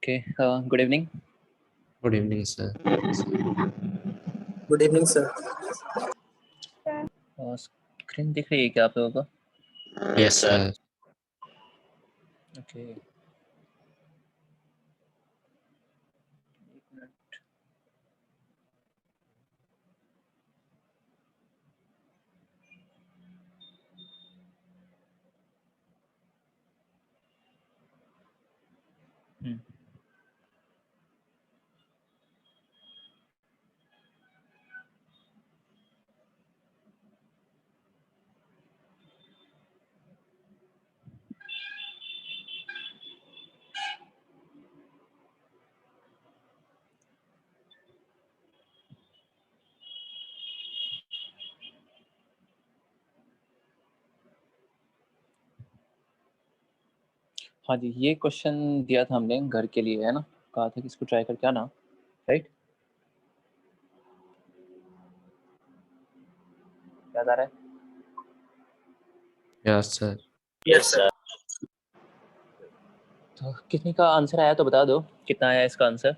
Okay, good evening. Good evening, sir. Good evening sir. Screen दिख रही है क्या आप लोगों को? Yes, sir. Okay. एक मिनट। हाँ जी, ये क्वेश्चन दिया था हमने घर के लिए, है ना? कहा था कि इसको ट्राई करके आना, राइट? याद आ रहा है? Yes, sir. Yes sir. तो कितने का आंसर आया तो बता दो, कितना आया इसका आंसर?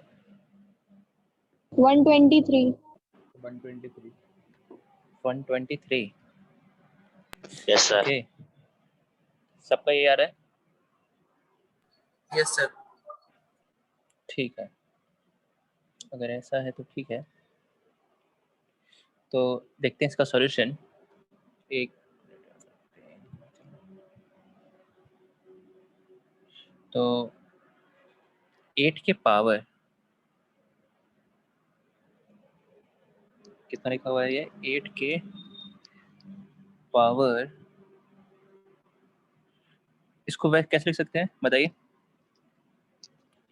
123. 123. 123. Yes sir. ओके, सबका ये आ रहा है? Yes sir. ठीक है, अगर ऐसा है तो ठीक है। तो देखते हैं इसका सॉल्यूशन। एक तो 8 के पावर कितना लिखा हुआ है ये? 8 के पावर, इसको वह कैसे लिख सकते हैं बताइए?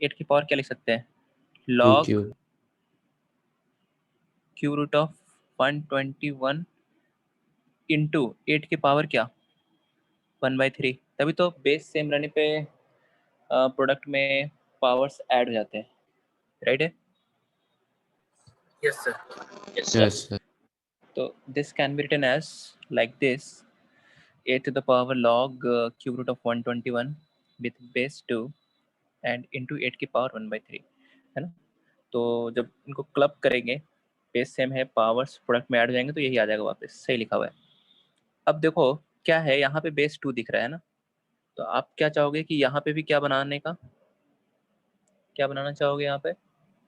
8 की पावर क्या लिख सकते हैं? Log cube. Cube root of 121 into 8 की पावर क्या? 1/3। तभी तो बेस सेम रहने पे प्रोडक्ट में पावर्स ऐड हो जाते हैं, राइट है? Yes sir. Yes, sir. तो this can be written as like this: 8 to the power log cube root of 121 with base 2 and into 8 की पावर 1/3, है ना? तो जब इनको क्लब करेंगे, बेस सेम है, पावर्स प्रोडक्ट में ऐड हो जाएंगे, तो यही आ जाएगा वापस, सही लिखा हुआ है। अब देखो क्या है, यहाँ पे बेस 2 दिख रहा है ना, तो आप क्या चाहोगे कि यहाँ पे भी क्या बनाने का, क्या बनाना चाहोगे यहाँ पे?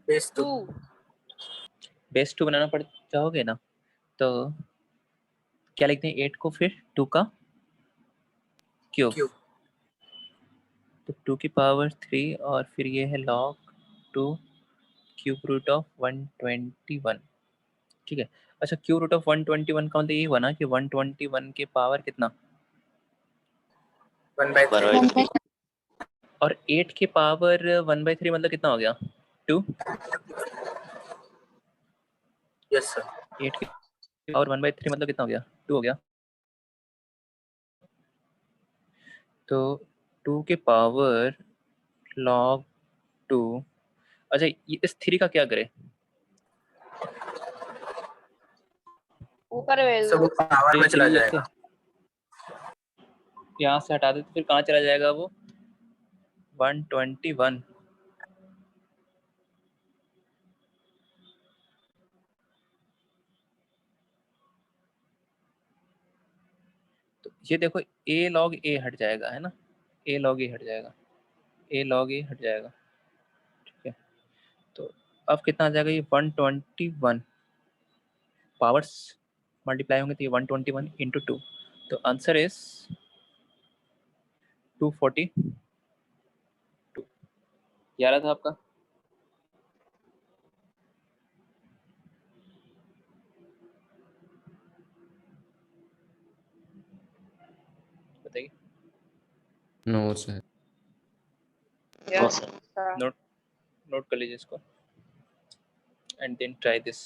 बेस 2। बेस 2 बनाना पड़ चाहोगे ना, तो क्या लिखते हैं? 8 को फिर 2 का क्यूब, क्यूब। तो 2 की पावर 3 और फिर ये है log 2 क्यूब रूट ऑफ 121, ठीक है? अच्छा, क्यूब रूट ऑफ 121 का मतलब यही हुआ ना कि 121 के पावर कितना? 1/3। और 8 के पावर 1/3 मतलब कितना हो गया? 2। Yes sir. 8 के पावर 1/3 मतलब कितना हो गया? 2 हो गया। तो 2 के पावर log 2, अच्छा ये इस 3 का क्या करें? ऊपर भेज सब दो। पावर में चला जाएगा। यहाँ से हटा दे तो फिर कहाँ चला जाएगा वो? 121। तो ये देखो a log a हट जाएगा, है ना? a log a हट जाएगा, a log a हट जाएगा, ठीक है? तो अब कितना आ जाएगा ये? 121 पावर्स मल्टीप्लाई होंगे तो ये 121 इंटू 2, तो आंसर इज 242। ये आ रहा था आपका? बताइए। No, sir. Yes. Note note कर लीजिए इसको एंड देन ट्राई दिस।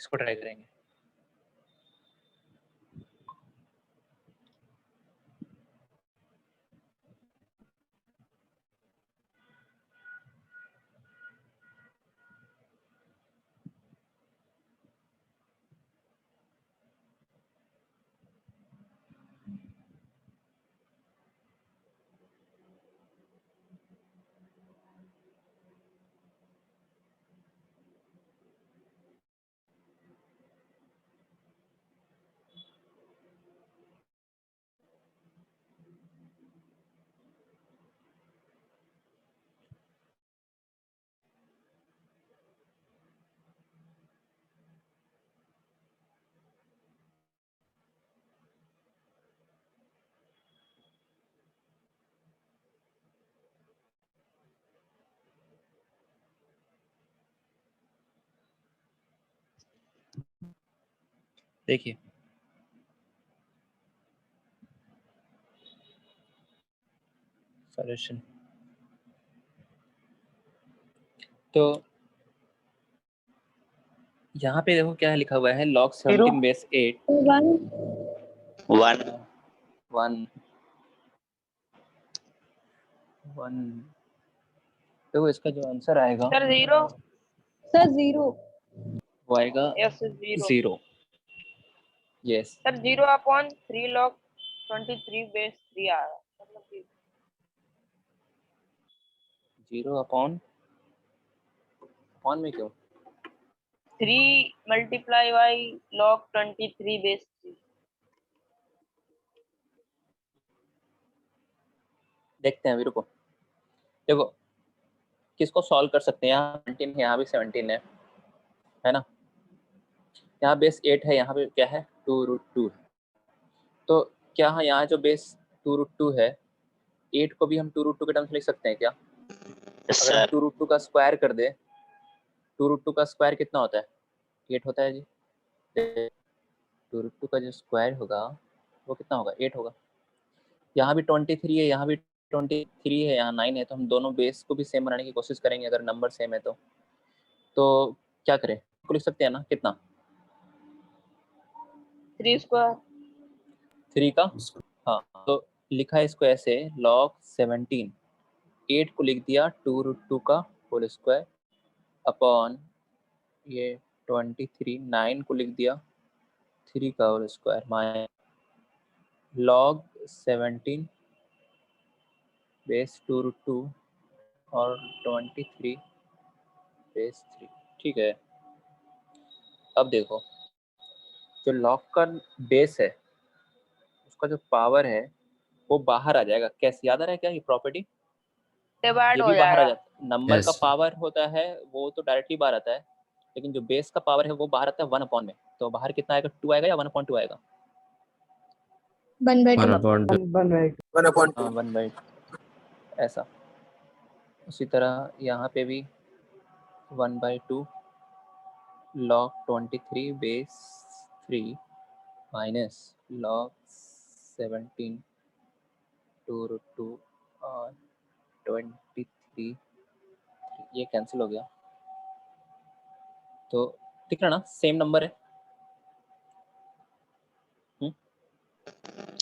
इसको ट्राई करेंगे। देखिए सॉल्यूशन, तो यहाँ पे देखो क्या लिखा हुआ है, log 17 base 8 1 1 1। देखो इसका जो आंसर आएगा सर 0। सर 0। वो आएगा yes 0। 0। Yes sir 0/3 log 23 base 3 आ रहा है, मतलब कि 0/अपॉन में क्यों? 3 multiply by log 23 base 3। देखते हैं अभी, रुको। देखो किसको सॉल्व कर सकते हैं, यहाँ 17 है, यहाँ भी 17 है ना। यहाँ बेस 8 है, यहाँ पे क्या है 2√2 है। तो क्या है यहाँ जो बेस 2√2 है, 8 को भी हम 2√2 के टर्म्स लिख सकते हैं क्या? अगर हम 2√2 का स्क्वायर कर दे, 2√2 का स्क्वायर कितना होता है? 8 होता है जी। 2√2 का जो स्क्वायर होगा वो कितना होगा? 8 होगा। यहाँ भी 23 है, यहाँ भी 23 है, यहाँ 9 है, तो हम दोनों बेस को भी सेम बनाने की कोशिश करेंगे अगर नंबर सेम है तो क्या करें? को लिख सकते हैं ना, कितना? 3 स्क्वायर 3 का, हाँ, तो लिखा है इसको ऐसे, log 17 8 को लिख दिया 2√2 का होल स्क्वायर अपॉन ये 23 9 को लिख दिया 3 का whole square minus log 17 base 2√2 और 23 बेस 3। ठीक है, अब देखो जो log का बेस है उसका जो पावर है वो बाहर आ जाएगा। कैसे याद आ रहा है क्या ये प्रॉपर्टी? डिवाइड ये हो भी बाहर आ जाएगा। जाता है। Number Yes. का पावर होता है वो तो डायरेक्टली बाहर आता है, लेकिन जो बेस का पावर है वो बाहर आता है 1/में। तो बाहर कितना आएगा? 2 आएगा या 1/2 आएगा? 1/2. 1/2 हाँ 1/2 ऐसा। उसी तरह यहाँ पे भी 1/2 log 23 बेस 3 माइनस log 17 2√2 और 23, ये कैंसिल हो गया। तो दिख रहा ना सेम नंबर है।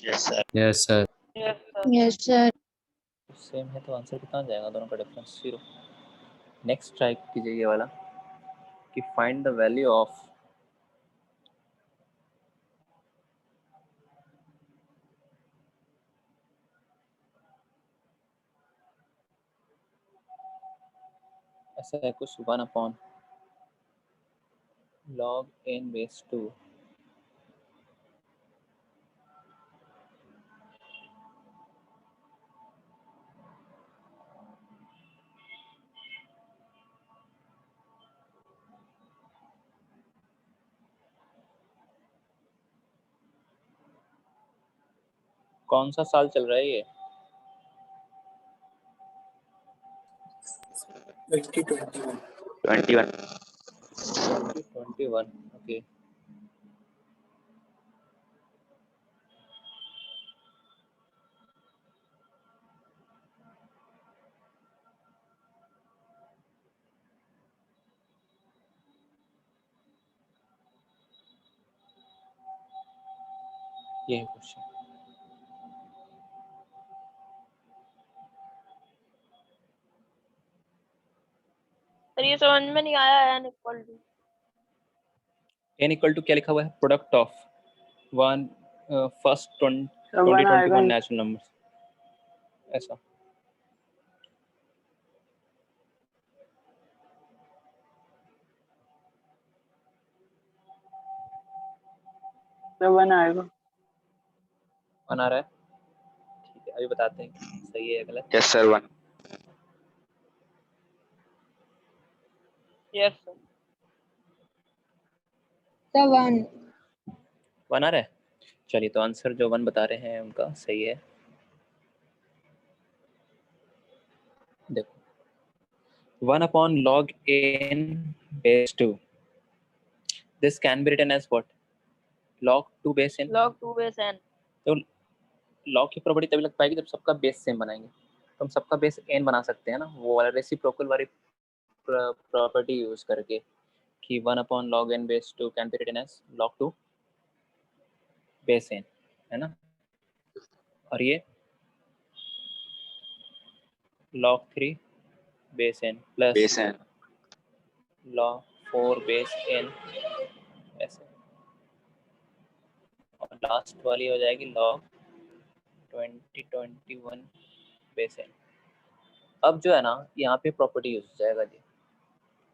Yes sir Yes, sir. Yes sir. Yes sir. Same है तो आंसर कितना आ जाएगा? दोनों का डिफरेंस 0। नेक्स्ट ट्राई कीजिए ये वाला कि फाइंड द वैल्यू ऑफ ऐसा है कुछ 1/log n बेस 2। कौन सा साल चल रहा है ये? 2021 2021। ओके, ये है क्वेश्चन। सर ये समझ में नहीं आया n equal to n equal to क्या लिखा हुआ है? Product of one first 20 one आएगा 21 नेचुरल नंबर्स, ऐसा। वन आएगा। वन आ रहा है? ठीक है, अभी बताते हैं सही है या गलत। Yes sir 1 yes sir. Sir 1 one आ रहा है? चलिए, तो आंसर जो वन बता रहे हैं उनका सही है। देखो, 1 upon log n base 2, this can be written as what? log 2 base n। log 2 base n। तो log की प्रॉपर्टी तभी लग पाएगी जब सबका बेस सेम बनाएंगे। तो हम सबका बेस n बना सकते हैं ना, वो वाला रेसिप्रोकल वाली प्रॉपर्टी यूज करके, कि 1 upon log n base 2 can be written as log 2 base n, है ना। और ये log 3 base n plus base है log 4 base n, ऐसे। और लास्ट वाली हो जाएगी log 2021 बेस n। अब जो है ना, यहाँ पे प्रॉपर्टी यूज हो जाएगा जी,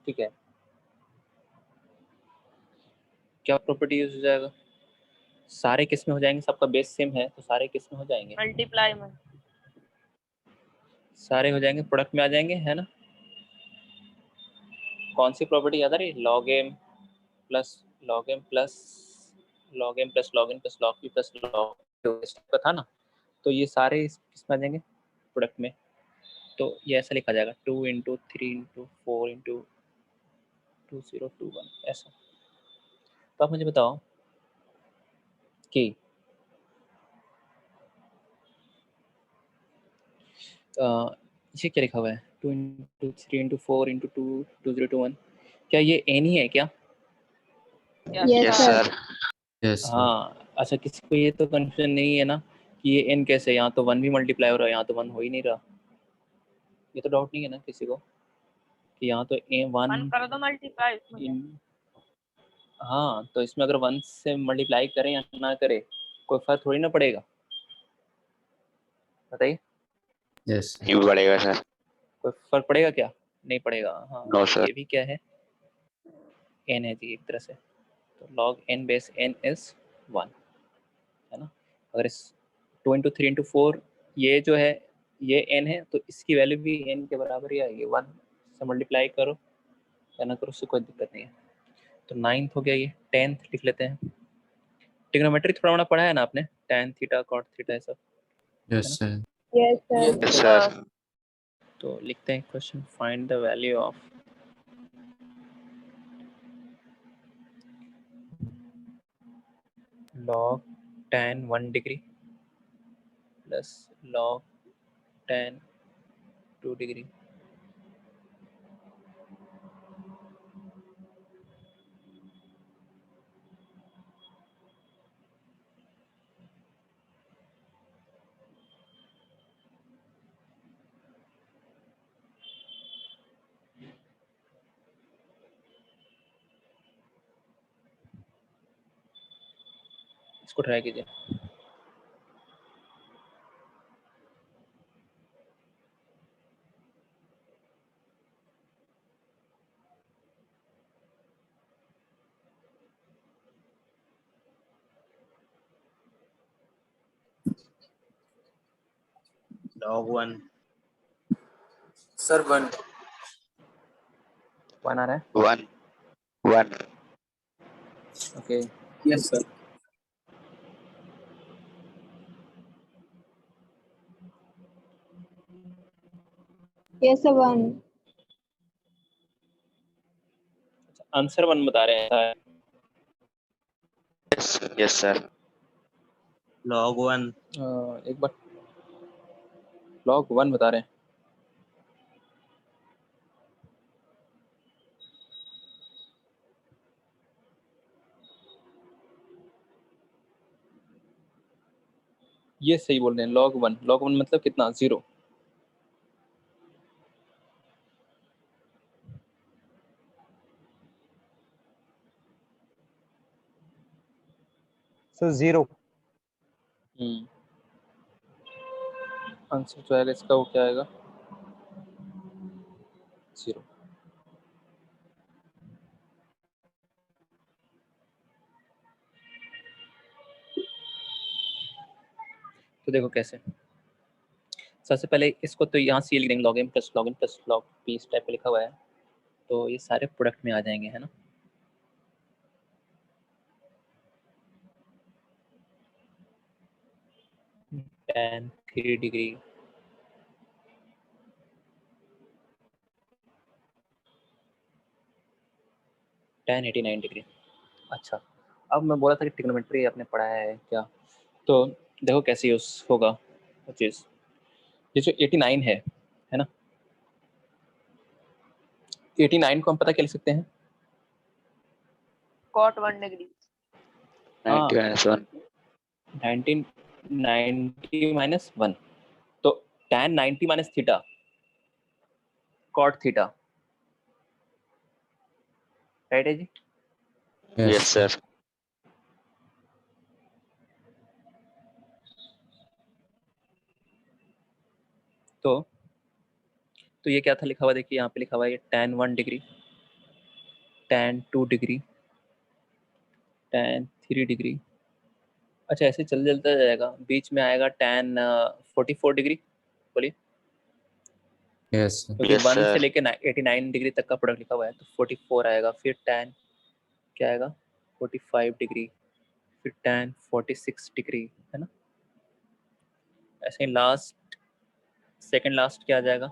ठीक है। क्या प्रॉपर्टी यूज हो जाएगा? सारे किस में हो जाएंगे? सबका बेस सेम है तो सारे किस में हो जाएंगे? मल्टीप्लाई में। सारे हो जाएंगे, प्रोडक्ट में आ जाएंगे, है ना। कौन सी प्रॉपर्टी याद आ रही है? log m plus log m plus log m plus log n plus log p plus log का था ना। तो ये सारे किस में आ जाएंगे? प्रोडक्ट में। तो ये ऐसा लिखा जाएगा 2 × 3 × 4 × 2021, ऐसा। तो आप मुझे बताओ कि ये क्या लिखा हुआ है? 2 × 3 × 4 × 2 2021, क्या ये n ही है क्या? Yes yes sir sir Yes, sir. हाँ, अच्छा, किसी को ये तो कंफ्यूजन नहीं है ना कि ये n कैसे, यहाँ तो 1 भी मल्टीप्लाई हो रहा है, यहाँ तो 1 हो ही नहीं रहा। ये तो डाउट नहीं है ना किसी को कि यहाँ तो a 1 वन कर दो मल्टीप्लाई इसमें क्या? इन, हाँ, तो इसमें अगर 1 से मल्टीप्लाई करें या ना करें, कोई फर्क थोड़ी ना पड़ेगा, बताइए। Yes, sir. क्यों बढ़ेगा सर कोई फर्क पड़ेगा क्या? नहीं पड़ेगा। हाँ, नो तो सर ये भी क्या है? n है जी, एक तरह से। तो log n base n is 1, है ना। अगर इस 2 × 3 × 4 ये जो है ये n है, तो इसकी वैल्यू भी n के बराबर ही आएगी। 1 से मल्टीप्लाई करो या ना करो, उससे कोई दिक्कत नहीं है। तो 9th हो गया, ये 10th लिख लेते हैं। ट्रिग्नोमेट्री थोड़ा मोड़ा पढ़ा है ना आपने, tan थीटा cot थीटा, ये सब। Yes, sir. Yes sir Yes, yes sir. Sir तो लिखते हैं question, find the value of log tan 1 degree plus log tan 2 degree. इसको ट्राई कीजिए। log 1 Sir 1. 1 आ रहा है? 1 1 okay. Yes, sir. Yes sir 1 answer 1 बता रहे हैं। यस सर log 1 एक बार log 1 बता रहे हैं। ये सही बोल रहे हैं, log 1 मतलब कितना, 0। So 0. आंसर जो आएगा इसका वो क्या आएगा, 0। तो देखो कैसे, सबसे पहले इसको तो यहाँ सी लिख देंगे, log m plus log n plus log p इस टाइप पे लिखा हुआ है, तो ये सारे प्रोडक्ट में आ जाएंगे, है ना। tan 3 degree, tan 89 degree. अच्छा, अब मैं बोला था कि ट्रिग्नोमेट्री आपने पढ़ा है क्या, तो देखो कैसे यूज होगा वो चीज़। ये जो 89 है ना, 89 को हम पता क्या लिख सकते हैं, cot 1 degree. 90 minus 1. 90 माइनस 1, तो tan 90 minus theta cot theta, right है जी। Yes, sir. तो ये क्या था लिखा हुआ, देखिए यहाँ पे लिखा हुआ है tan 1 degree, tan 2 degree, tan 3 degree. अच्छा, ऐसे चलता जाएगा, बीच में आएगा tan 44 डिग्री, बोलिए, Yes, sir. क्योंकि Yes, 1 से sir. लेके 89 डिग्री तक का प्रोडक्ट लिखा हुआ है, तो 44 आएगा, फिर tan क्या आएगा 45 डिग्री, फिर tan 46 डिग्री, है ना। ऐसे ही लास्ट, सेकंड लास्ट क्या आ जाएगा,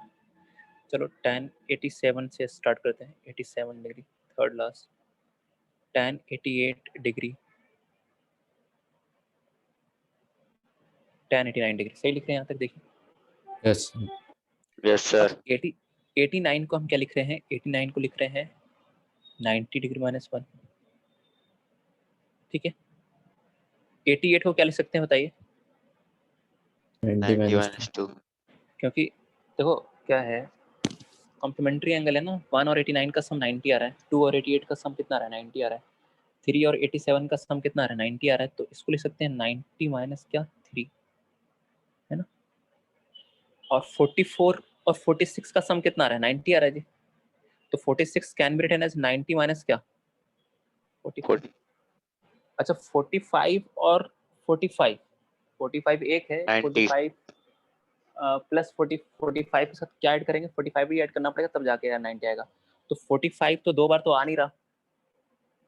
चलो tan 87 से स्टार्ट करते हैं, 87 degree, third last tan 88 degree, tan 89 degree. सही लिख रहे हैं यहाँ तक, देखिए। Yes, sir. Yes, sir. 89 को हम क्या लिख रहे हैं, 89 को लिख रहे हैं 90 डिग्री माइनस 1, ठीक है। 88 को क्या लिख सकते हैं बताइए, 90 90 minus minus 2. क्योंकि देखो क्या है, कॉम्प्लीमेंट्री एंगल है ना, 1 और 89 का सम 90 आ रहा है, 2 और 88 का सम कितना आ रहा है, 90 आ रहा है, 3 और 87 का सम कितना आ रहा है, 90 आ रहा है, तो इसको लिख सकते हैं 90 माइनस क्या 3, है ना। और 44 और 46 का सम कितना आ रहा है, 90 आ रहा है जी, तो 46 can be written as 90 minus क्या 45। अच्छा, 45 और 45 एक है, 90. 45 प्लस 45 के साथ क्या ऐड करेंगे, 45 भी ऐड करना पड़ेगा तब जाके यार 90 आएगा, तो 45 तो 2 बार तो आ नहीं रहा,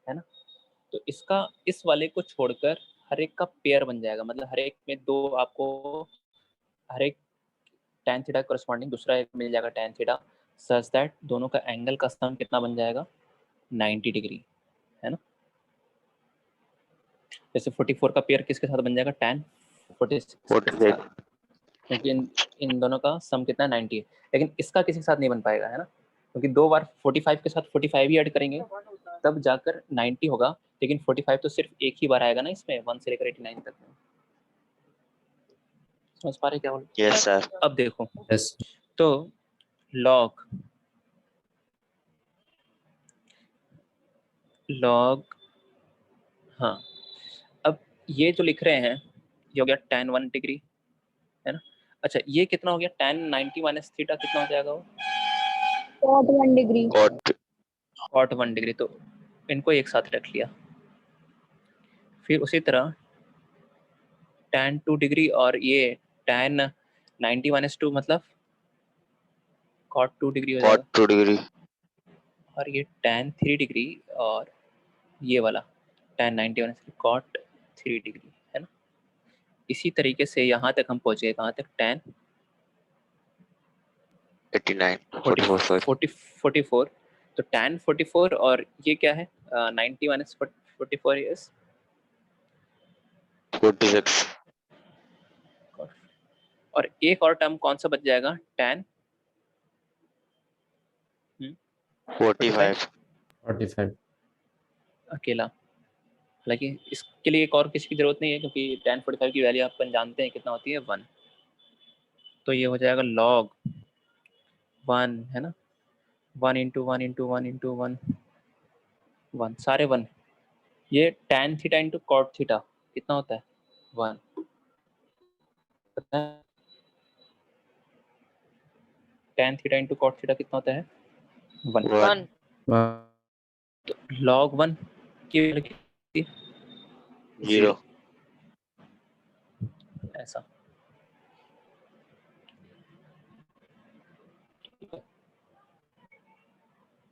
है ना। तो इसका इस वाले को छोड़कर हर एक का पेयर बन जाएगा, मतलब हर एक में 2 आपको, हर एक tan थीटा करस्पॉन्डिंग दूसरा एक मिल जाएगा tan थीटा, सच दैट दोनों का एंगल का सम कितना बन जाएगा 90 डिग्री, है ना। जैसे 44 का पेयर किसके साथ बन जाएगा, tan 46 के 46. साथ, क्योंकि इन दोनों का सम कितना 90 है, लेकिन इसका किसी के साथ नहीं बन पाएगा, है ना, क्योंकि 2 बार 45 के साथ 45 ही ऐड करेंगे तब जाकर 90 होगा, लेकिन 45 तो सिर्फ एक ही बार आएगा ना इसमें, 1 से लेकर 89 तक में। समझ पा रहे क्या बोल। Yes, sir. अब देखो, Yes. तो log हाँ, अब ये जो लिख रहे हैं ये हो गया tan 1 डिग्री, है ना। अच्छा, ये कितना हो गया tan 90 माइनस थीटा, कितना हो जाएगा वो, cot 1 degree. Cot. cot 1 degree, तो इनको एक साथ रख लिया। फिर उसी तरह tan 2 डिग्री और ये tan 90 माइनस 2 मतलब cot 2 डिग्री हो Cot जाएगा, 2 degree. और ये tan 3 डिग्री और ये वाला tan 90 माइनस cot 3 डिग्री, है ना। इसी तरीके से यहाँ तक हम पहुँचे, कहाँ तक, tan 89. 44, sorry. 44, तो tan 44 और ये क्या है 90 माइनस 44 इज 46. और एक और टर्म कौन सा बच जाएगा, tan 45. 45. अकेला, हालांकि इसके लिए एक और किसी की जरूरत नहीं है, क्योंकि tan 45 की वैल्यू अपन जानते हैं कितना होती है 1। तो ये हो जाएगा log 1, है ना, 1 इंटू 1 इंटू 1 इंटू 1, 1 सारे 1। ये tan theta into cot theta कितना होता है 1, पता है? tan theta into cot theta कितना होता है 1। 1 तो log 1 की वैल्यू कितनी? 0 ऐसा।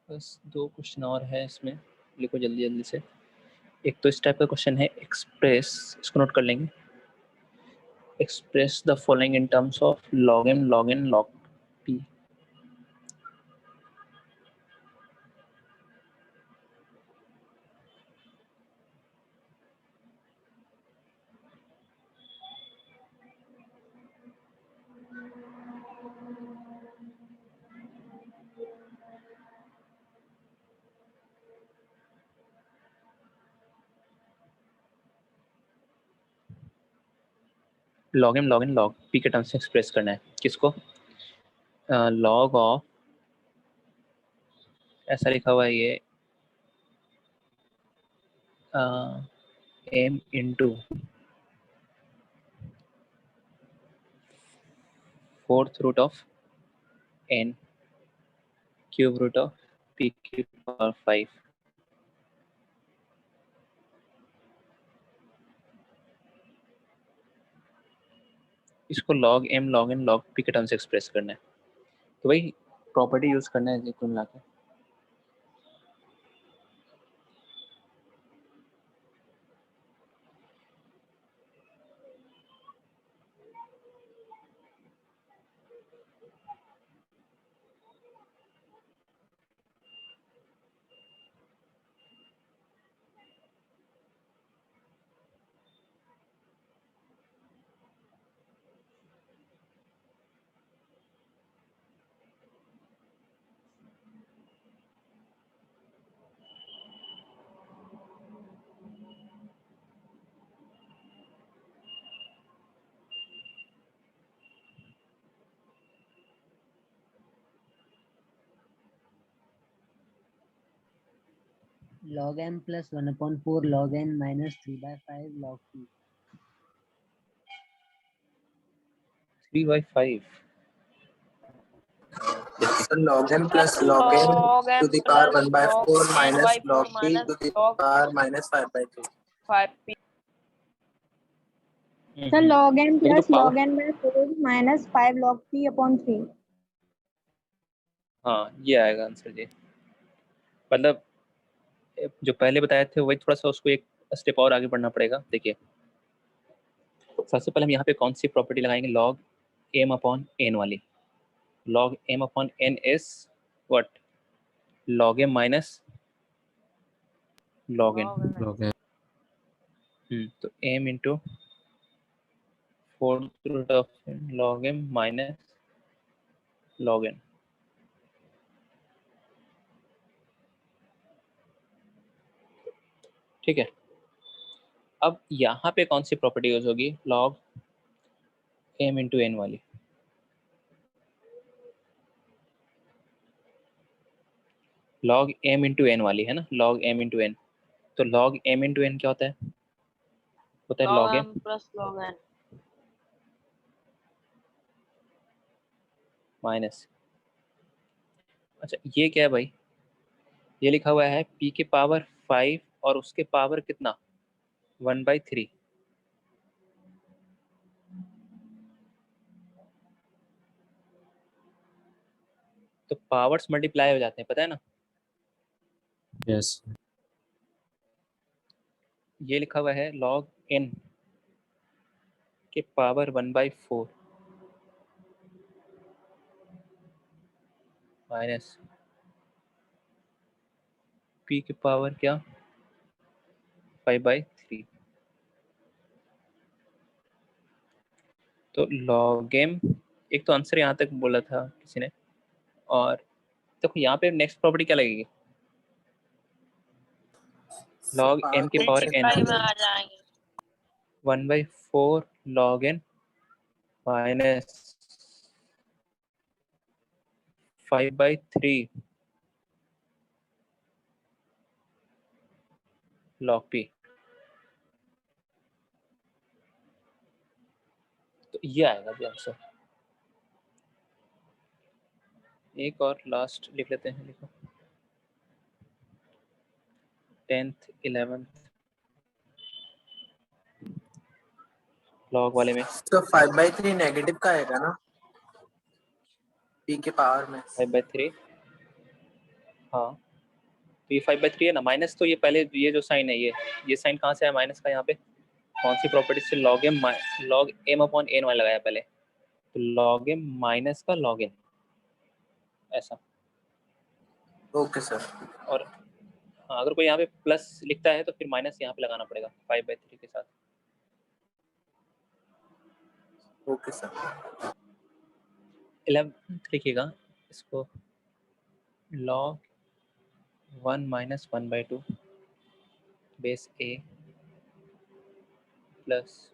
बस 2 क्वेश्चन और है इसमें, लिखो जल्दी जल्दी से। एक तो इस टाइप का क्वेश्चन है, एक्सप्रेस, इसको नोट कर लेंगे। Express the following in terms of log m log n log p। log m log n log p के टर्म्स में एक्सप्रेस करना है किसको? log ऑफ, ऐसा लिखा हुआ है ये, m into 4th root of n cube root of p की पावर 5। इसको log m log n log p के टर्म्स से एक्सप्रेस करना है। तो भाई प्रॉपर्टी यूज करना है कुल मिला के। log m plus 1/4 log n minus 3/5 log p. 3/5 So log m plus log n log to m the power plus 1/4 log n minus by 4 log p minus to the log power minus 5/3. 5p. Sir log n तो plus power, log n by 4 minus 5 log p upon 3। हाँ ये आएगा answer जी। मतलब जो पहले बताए थे वही थोड़ा सा उसको एक स्टेप और आगे बढ़ना पड़ेगा। देखिए सबसे पहले हम यहाँ पे कौन सी प्रॉपर्टी लगाएंगे, log m अपॉन n वाली। log m upon n is what, log m minus log n। log n तो m into 4th root of log m minus log n। ठीक है, अब यहाँ पे कौन सी प्रॉपर्टी यूज होगी, log m इंटू n वाली। log m इंटू n वाली है ना, log m इंटू n। तो log m इंटू n क्या होता है, होता है log log m m plus log n minus, अच्छा ये क्या है भाई, ये लिखा हुआ है p के पावर 5 और उसके पावर कितना 1/3। तो पावर्स मल्टीप्लाई हो जाते हैं, पता है ना। yes ये लिखा हुआ है log n के पावर 1/4 माइनस p के पावर क्या 5/3। तो log m, एक तो आंसर यहाँ तक बोला था किसी ने, और देखो यहाँ पे नेक्स्ट प्रॉपर्टी क्या लगेगी, log m की पावर n 5 में आ जाएंगे 1/4 log n minus 5/3 log p। तो ये आएगा भी आंसर। एक और लास्ट लिख लेते हैं, लिखो 10th 11th लॉग वाले में तो 5/3 नेगेटिव का आएगा ना p के पावर में। 5/3। हाँ तो ये 5/3 है ना, माइनस तो ये पहले ये जो साइन है ये साइन कहाँ से आया माइनस का? यहाँ पे कौन सी प्रॉपर्टी से? लॉग एम अपॉन एन वाला लगाया पहले, तो लॉग एम माइनस का लॉग एन ऐसा। Okay sir. और हाँ अगर कोई यहाँ पे प्लस लिखता है तो फिर माइनस यहाँ पे लगाना पड़ेगा 5/3 के साथ। Okay sir. 11th लिखिएगा इसको, log 1 minus 1/2 base a plus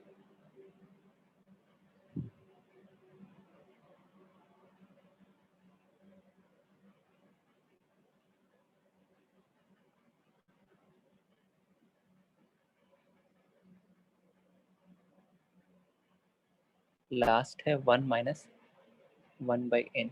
last है 1 माइनस 1/n।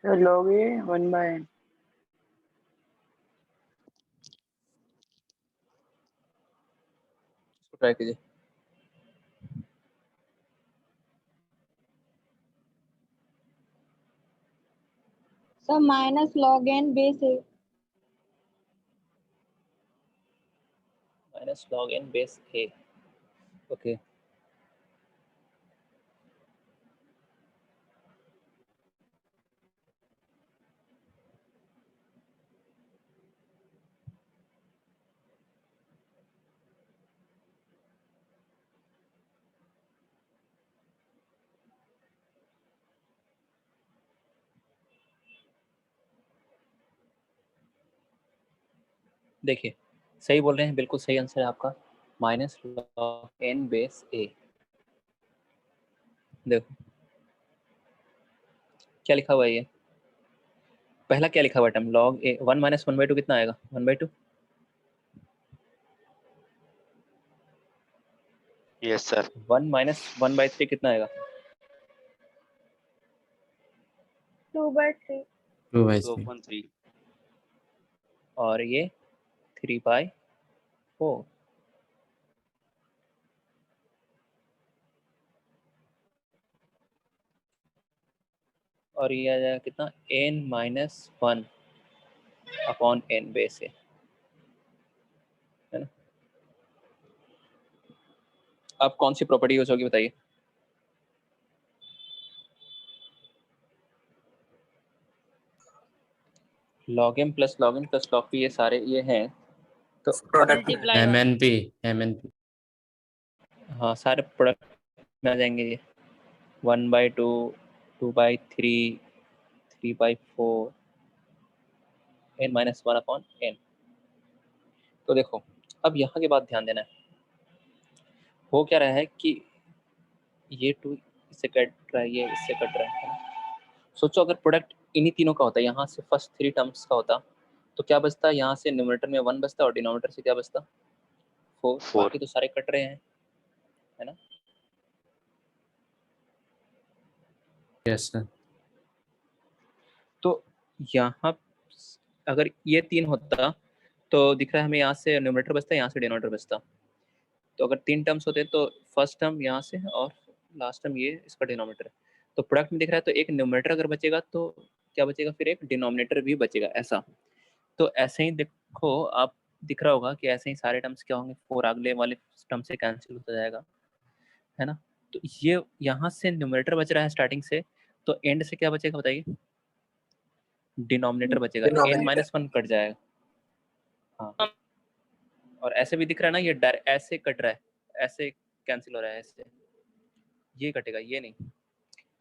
तो log a 1/n इसको ट्राई कीजिए। Sir minus log n base a। Minus log n base a. Okay देखिए सही बोल रहे हैं, बिल्कुल सही आंसर है आपका, माइनस लॉग एन बेस ए। देखो क्या लिखा हुआ है ये, पहला क्या लिखा हुआ टर्म लॉग ए 1 माइनस 1/2 कितना आएगा? 1/2। Yes sir. 1 माइनस 1/3 कितना आएगा? 2/3 2/3 2/3 और ये 3/4 और ये आ जाएगा कितना? n minus 1 upon n base a, है ना। अब कौन सी प्रॉपर्टी यूज होगी बताइए? log m plus log n plus log p ये सारे ये हैं, तो प्रोडक्ट multiply MNP हाँ सारे प्रोडक्ट में आ जाएंगे ये 1/2 2/3 3/4 n माइनस 1 अपॉन n। तो देखो अब यहाँ के बाद ध्यान देना है, हो क्या रहा है कि ये 2 इससे कट रहा है, ये इससे कट रहा है ना? सोचो अगर प्रोडक्ट इन्हीं तीनों का होता है, यहाँ से फर्स्ट 3 टर्म्स का होता तो क्या बचता? यहाँ से न्यूमरेटर में 1 बचता और डिनोमिनेटर से क्या बचता? 4। 4 बाकी तो सारे कट रहे हैं, है ना। यस सर तो यहाँ अगर ये 3 होता तो दिख रहा है हमें यहाँ से न्यूमरेटर बचता, यहाँ से डिनोमिनेटर बचता। तो अगर 3 टर्म्स होते तो फर्स्ट टर्म यहाँ से और लास्ट टर्म ये इसका डिनोमिनेटर है, तो प्रोडक्ट में दिख रहा है तो एक न्यूमरेटर अगर बचेगा तो क्या बचेगा, फिर एक डिनोमिनेटर भी बचेगा ऐसा। तो ऐसे ही देखो आप दिख रहा होगा कि ऐसे ही सारे टर्म्स क्या होंगे, 4 अगले वाले टर्म से कैंसिल होता जाएगा, है ना। तो ये यहाँ से न्यूमरेटर बच रहा है स्टार्टिंग से, तो एंड से क्या बचेगा बताइए, डिनोमिनेटर बचेगा, n Denominator. -1 कट जाएगा। हाँ, और ऐसे भी दिख रहा है ना, ये ऐसे कट रहा है, ऐसे कैंसिल हो रहा है, ऐसे ये कटेगा, ये नहीं,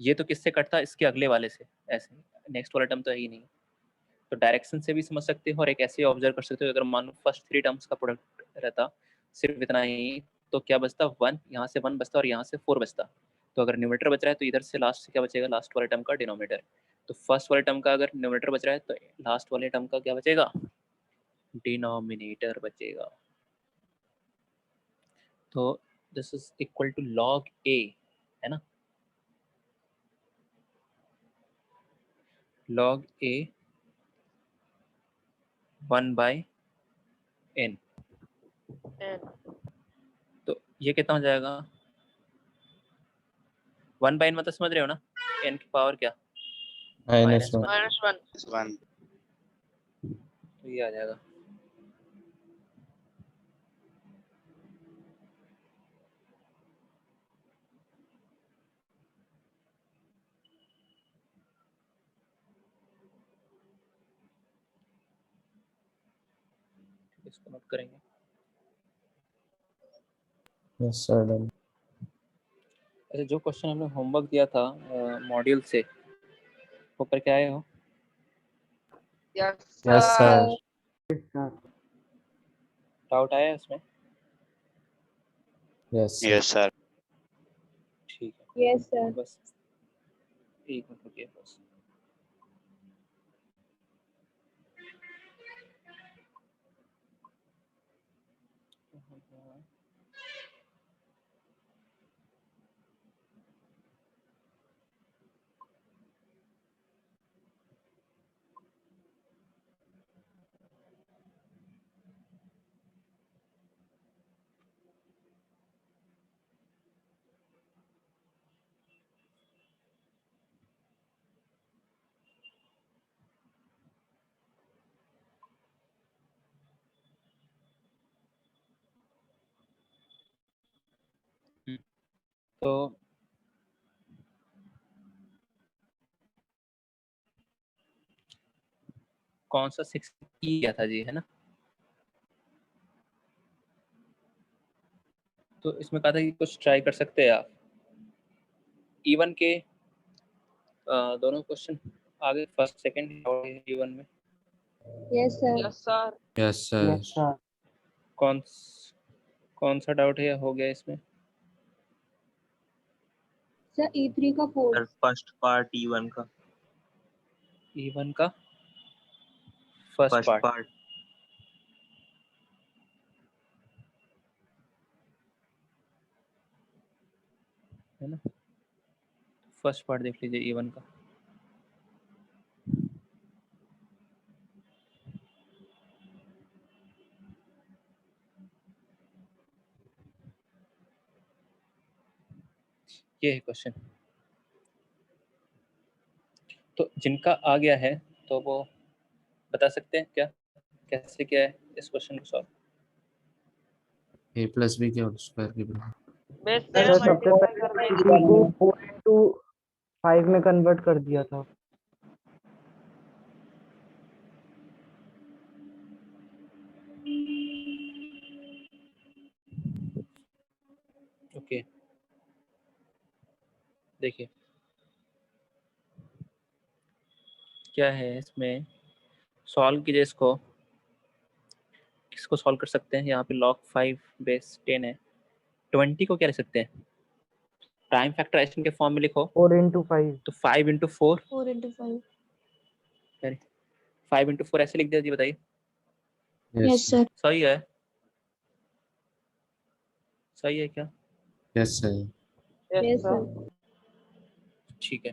ये तो किससे कटता है, इसके अगले वाले से, ऐसे नेक्स्ट वाला टर्म तो है ही नहीं। तो डायरेक्शन से भी समझ सकते हो और एक ऐसे ऑब्जर्व कर सकते हो, अगर मान लो फर्स्ट 3 टर्म्स का प्रोडक्ट रहता सिर्फ इतना ही, तो क्या बचता, 1, यहाँ से 1 बचता और यहाँ से 4 बचता। तो अगर न्यूमरेटर बच रहा है तो इधर से लास्ट से क्या बचेगा, लास्ट वाले टर्म का डिनोमिनेटर। तो फर्स्ट वाले टर्म का अगर न्यूमरेटर बच रहा है तो लास्ट वाले टर्म का क्या बचेगा, डिनोमिनेटर बचेगा। तो this is equal to log a, है ना, log a 1/n। तो ये कितना हो जाएगा, 1/n मतलब समझ रहे हो ना, n की पावर क्या, -1 1 तो ये आ जाएगा। इसको नोट करेंगे। Yes sir, done. अच्छा, जो क्वेश्चन हमने होमवर्क दिया था मॉड्यूल से, वो करके आए हो, Yes sir. डाउट आया है उसमें, Yes sir. yes sir ठीक है, Yes, sir. बस एक मिनट रुकिए बस। तो कौन सा 6 किया था जी, है ना। तो इसमें कहा था कि कुछ ट्राई कर सकते हैं आप, इवन के दोनों क्वेश्चन आगे फर्स्ट सेकंड इवन में Yes, sir. Yes sir. कौन सा डाउट है हो गया इसमें, Sir, E3 का 4. फर्स्ट पार्ट E1 का इवन का फर्स्ट फर्स्ट पार्ट, पार्ट है ना, फर्स्ट पार्ट देख लीजिए इवन का। ये है क्वेश्चन, तो जिनका आ गया है तो वो बता सकते हैं क्या, कैसे क्या है इस क्वेश्चन को सॉल्व। A plus B के होल स्क्वायर की बराबर। बेस सर से सबसे मल्टीप्लाई पहले करने थ्री को 4 into 5 में कन्वर्ट कर दिया था। ओके, देखिए क्या है इसमें, सॉल्व कीजिए इसको, किसको सॉल्व कर सकते हैं, यहाँ पे log 5 बेस 10 है, 20 को क्या लिख सकते हैं, प्राइम फैक्टराइजेशन के फॉर्म में लिखो, 4 into 5। तो 5 into 4, 4 into 5. 5 into 4 ऐसे लिख दिया जी, बताइए Yes, sir. सही है, सही है क्या, Yes sir. Yes, sir. ठीक है।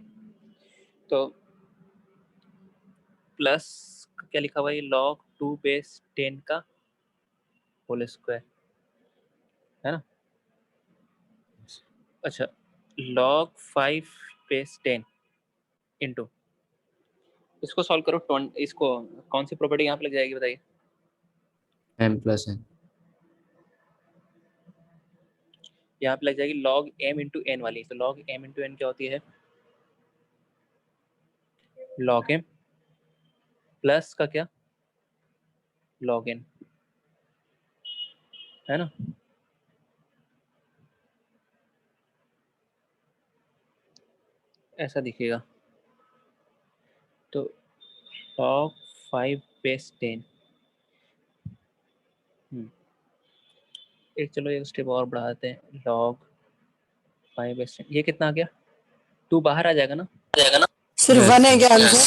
तो प्लस क्या लिखा हुआ है, log 2 बेस 10 का होल स्क्वायर, है ना। अच्छा, log 5 बेस 10 इंटू, इसको सॉल्व करो। इसको कौन सी प्रॉपर्टी यहाँ पे लग जाएगी बताइए? m plus n। यहाँ पे लग जाएगी log m इंटू एन वाली। तो log m इंटू एन क्या होती है? log m प्लस का क्या? log n, है ना? ऐसा दिखेगा। तो log 5 बेस 10, एक चलो एक स्टेप और बढ़ाते हैं। log 5 बेस 10, ये कितना आ गया? 2 बाहर आ जाएगा ना? सिर्फ Yes, 1 है yes. क्या आंसर?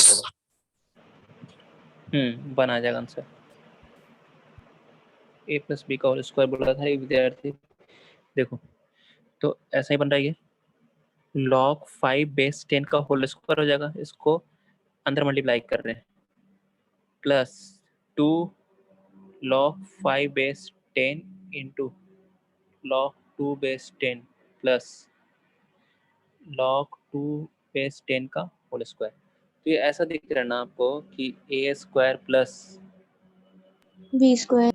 1 आ जाएगा आंसर। a प्लस बी का होल स्क्वायर बोला था एक विद्यार्थी। देखो तो ऐसा ही बन रहा है ये, log 5 बेस 10 का होल स्क्वायर हो जाएगा, इसको अंदर मल्टीप्लाई कर रहे हैं, plus 2 log 5 base 10 into log 2 base 10 plus log 2 base 10 का होल स्क्वायर। तो ये ऐसा दिख रहा है ना आपको कि a square plus b square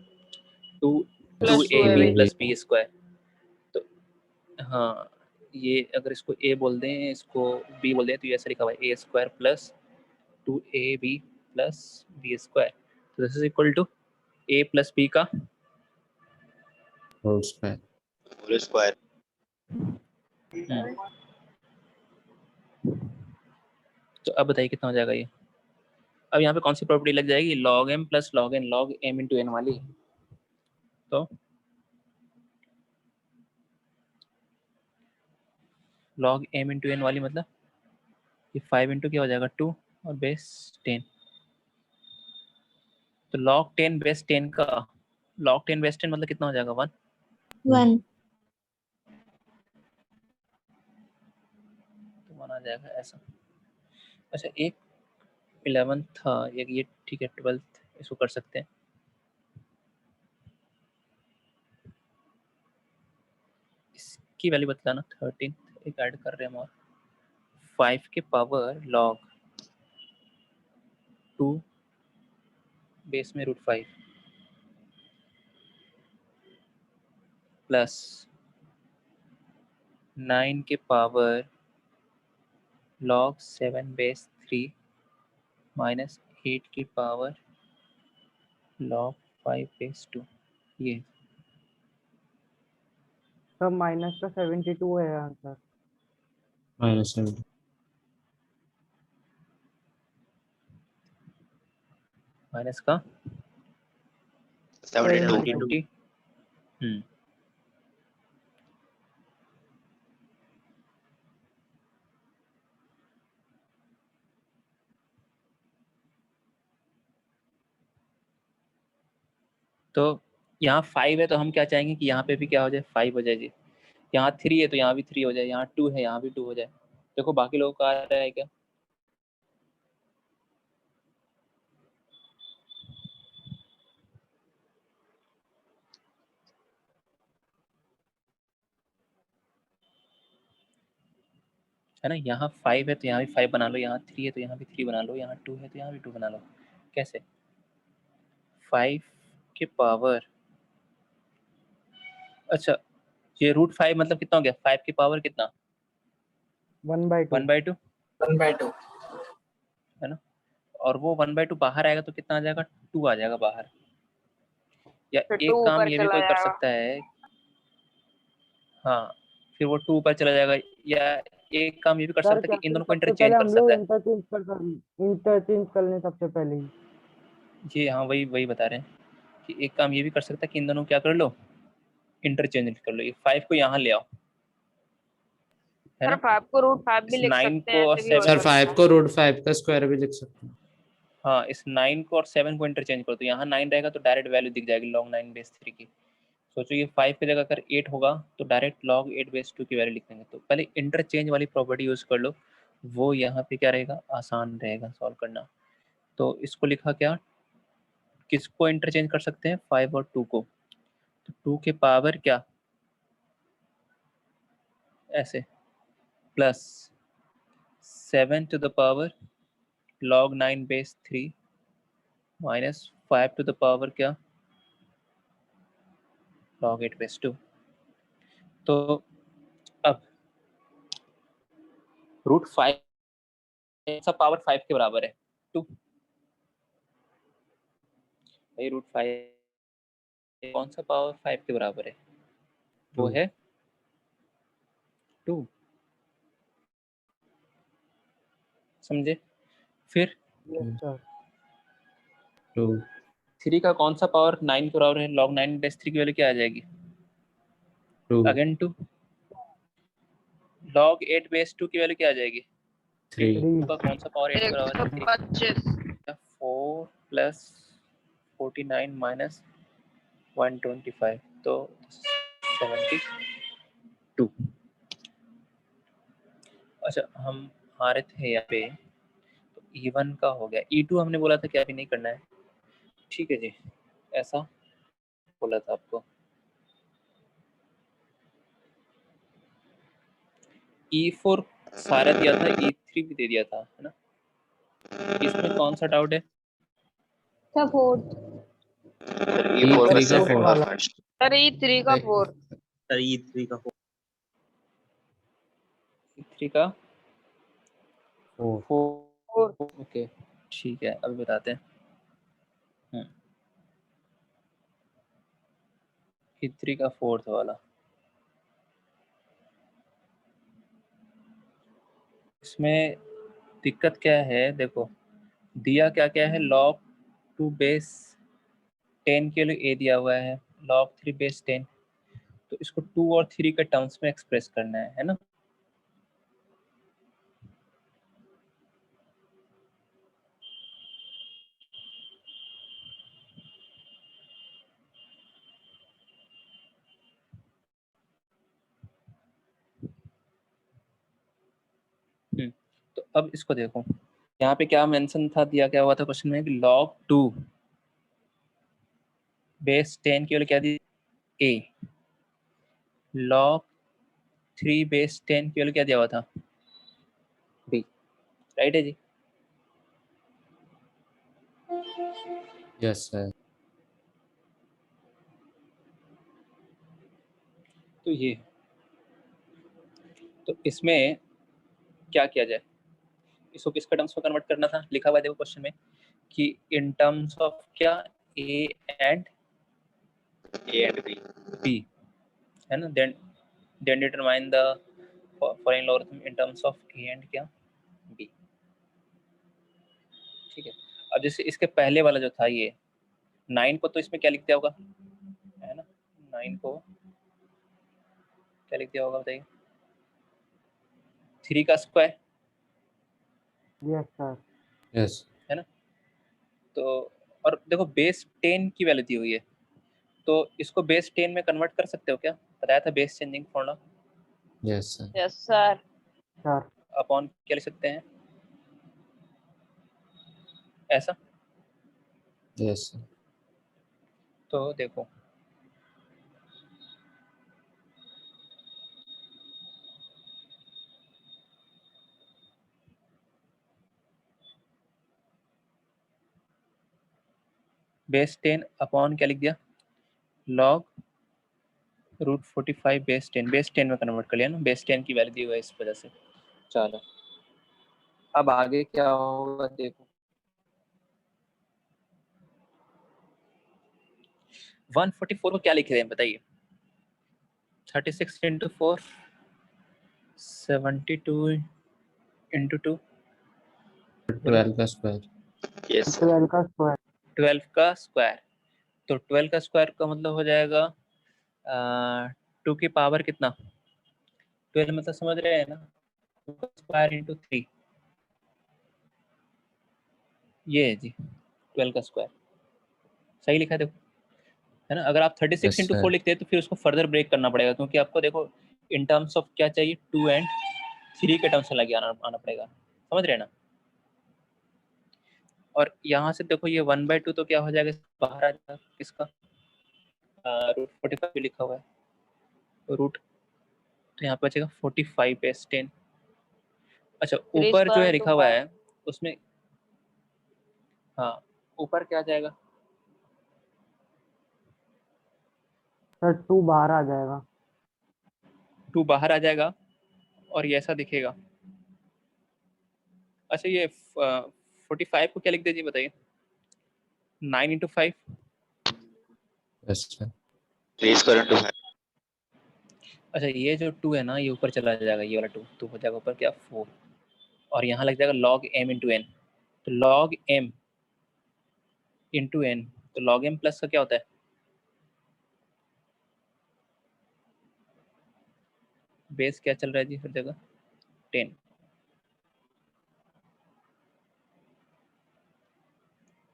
2ab AB plus b square. तो हाँ, ये अगर इसको a बोल दें, इसको b बोल दें, तो ये ऐसा लिखा हुआ है a square plus 2ab plus b square. तो this is equal to a plus b का whole square। Whole square. तो अब बताइए कितना हो जाएगा ये? अब यहाँ पे कौन सी प्रॉपर्टी लग जाएगी? log m plus log n, log m into n वाली। तो log m इंटू n वाली मतलब ये 5 इंटू क्या हो जाएगा? 2 और बेस 10। तो log 10 बेस 10 का log 10 बेस 10 मतलब कितना हो जाएगा? 1। 1 तो 1 आ जाएगा ऐसा। अच्छा, एक 11 था, एक ये ठीक है 12th, इसको कर सकते हैं। इसकी वैल्यू बताना 13, एक ऐड कर रहे हैं हम और 5 के पावर log 2 बेस में √5 प्लस 9 के पावर log 7 बेस 3 माइनस 8 की पावर log 5 बेस 2। ये सब माइनस का 72 है आंसर। -7। माइनस का 72। 72। तो यहाँ 5 है तो हम क्या चाहेंगे कि यहाँ पे भी क्या हो जाए? 5 हो जाए जी। यहाँ 3 है तो यहाँ भी 3 हो जाए, यहाँ 2 है यहाँ भी 2 हो जाए। देखो बाकी लोगों का आ रहा है क्या? है ना, यहाँ 5 है तो यहाँ भी 5 बना लो, यहाँ 3 है तो यहाँ भी 3 बना लो, यहाँ 2 है तो यहाँ भी 2 बना लो। कैसे? 5 के पावर, अच्छा ये √5 मतलब कितना हो गया? 5 की पावर कितना? 1/2 1/2, 1/2 है ना। और वो 1/2 बाहर आएगा तो कितना आ जाएगा? 2 आ जाएगा बाहर। या फिर एक 2 काम ऊपर ये भी चला कोई कर जाएगा। सकता है, हाँ फिर वो 2 ऊपर चला जाएगा। या एक काम ये भी कर सर सकता है क्या कि इन फिर दोनों को सबसे पहले इंटरचेंज कर हम लोग सकता है। इंटरचेंज कर लें सबसे पहले ही। जी हाँ, वही बता रहे हैं कि एक काम ये भी कर सकता है कि इन दोनों को क्या कर लो? इंटरचेंज कर लो। ये 5 को यहाँ ले आओ, है सर ना। 5 को √5 भी इस लिख 9 सकते हैं, को और ऐसे भी हो 7, सर सकता 5 है। को √5 का स्क्वायर भी लिख सकते हैं। हाँ इस 9 को और 7 को इंटरचेंज करो तो यहाँ 9 रहेगा तो डायरेक्ट वैल्यू दिख जाएगी log 9 बेस 3 की। सोचो ये 5 की जगह अगर 8 होगा तो डायरेक्ट log 8 बेस 2 की वैल्यू लिख देंगे। तो पहले इंटरचेंज वाली प्रॉपर्टी यूज कर लो, वो यहाँ पे क्या रहेगा? आसान रहेगा सॉल्व करना। तो इसको लिखा क्या? किसको इंटरचेंज कर सकते हैं? 5 और 2 को। तो 2 के पावर क्या? ऐसे plus 7 to the power log 9 base 3 minus 5 to the power क्या log 8 base 2। तो अब रूट 5 सा पावर 5 के बराबर है 2। भाई रूट 5 कौन सा पावर 5 के बराबर है? वो 2 है 2। समझे? फिर यस सर 2 3 का कौन सा पावर 9 के बराबर है? log 9 base 3 की वैल्यू क्या आ जाएगी? 2 अगेन 2। log 8 base 2 की वैल्यू क्या आ जाएगी? 3 3 का कौन सा पावर 8 के बराबर है? 125। 4 प्लस 49 माइनस 125 तो 72। अच्छा हम आ रहे थे यहाँ पे तो E1 का हो गया। E2 हमने बोला था कि अभी नहीं करना है। ठीक है जी, ऐसा बोला था आपको। E4 सारा दिया था, E3 भी दे दिया था, है ना? इसमें कौन सा डाउट है? Sir fourth. E4 का E3 का सेकंड और 4 फर्स्ट। सर E3 का 4। सर E3 का 4। E3 का 4 4। ओके ठीक है, अभी बताते हैं। E3 का 4th वाला, इसमें दिक्कत क्या है? देखो दिया क्या क्या है, log 2 बेस 10 के लिए a दिया हुआ है, log 3 बेस 10, तो इसको 2 और 3 के टर्म्स में एक्सप्रेस करना है ना? तो अब इसको देखो, यहाँ पे क्या मेंशन था, दिया क्या हुआ था क्वेश्चन में कि log 2 बेस 10 के लिए क्या दी a, log 3 बेस 10 के लिए क्या दिया हुआ था b, राइट है जी? यस सर तो ये, तो इसमें क्या किया जाए, इसको किसके टर्म्स में कन्वर्ट करना था? लिखा हुआ है देखो क्वेश्चन में कि इन टर्म्स ऑफ क्या, a एंड b, है ना? Then determine the following logarithm in terms of a and क्या b। ठीक है, अब जैसे इसके पहले वाला जो था ये 9 को, तो इसमें क्या लिख दिया होगा, है ना? 9 को क्या लिख दिया होगा बताइए? 3 का स्क्वायर, यस सर यस है ना? तो और देखो बेस 10 की वैल्यू दी हुई है, तो इसको बेस 10 में कन्वर्ट कर सकते हो क्या? बताया था base changing formula, yes sir yes sir. Sir upon क्या लिख सकते हैं ऐसा? यस सर तो देखो बेस 10 अपॉन क्या लिख दिया, log रूट 45 बेस 10, बेस 10 में कन्वर्ट कर लिया ना, बेस 10 की वैल्यू दी हुई है इस वजह से। चलो अब आगे क्या होगा देखो, 144 को क्या लिखे हैं बताइए? 36 इंटू 4, 72 इंटू 2, 12 का स्क्वायर यस सर 12 का स्क्वायर 12 का स्क्वायर। तो 12 का स्क्वायर का मतलब हो जाएगा 2 की पावर कितना, 12 मतलब समझ रहे हैं ना, 2 का स्क्वायर इंटू 3, ये है जी 12 का स्क्वायर। सही लिखा है देखो, है ना? अगर आप 36 यस इंटू 4 सर लिखते हैं तो फिर उसको फर्दर ब्रेक करना पड़ेगा, क्योंकि आपको देखो इन टर्म्स ऑफ क्या चाहिए, 2 एंड 3 के टर्म्स में लगे आना पड़ेगा, समझ रहे हैं ना? और यहाँ से देखो ये 1/2 तो क्या हो जाएगा, बाहर आ जाएगा किसका, रूट 45 भी लिखा हुआ है, रूट, तो यहाँ पे बचेगा 45 बेस 10, अच्छा, 3 ऊपर जो है square into लिखा हुआ 5. है उसमें, हाँ ऊपर क्या आ जाएगा? सर 2 बाहर आ जाएगा। 2 बाहर आ जाएगा और ये ऐसा दिखेगा। अच्छा, ये 45 को क्या लिख दीजिए बताइए? 9 into 5। Yes sir. 3 square into 5. अच्छा, ये जो 2 है ना, ये ऊपर चला जाएगा, ये वाला 2 तो हो जाएगा ऊपर क्या 4, और यहाँ लग जाएगा log m into n। तो log m into n, तो log m प्लस का क्या होता है? बेस क्या चल रहा है जी हर जगह? 10।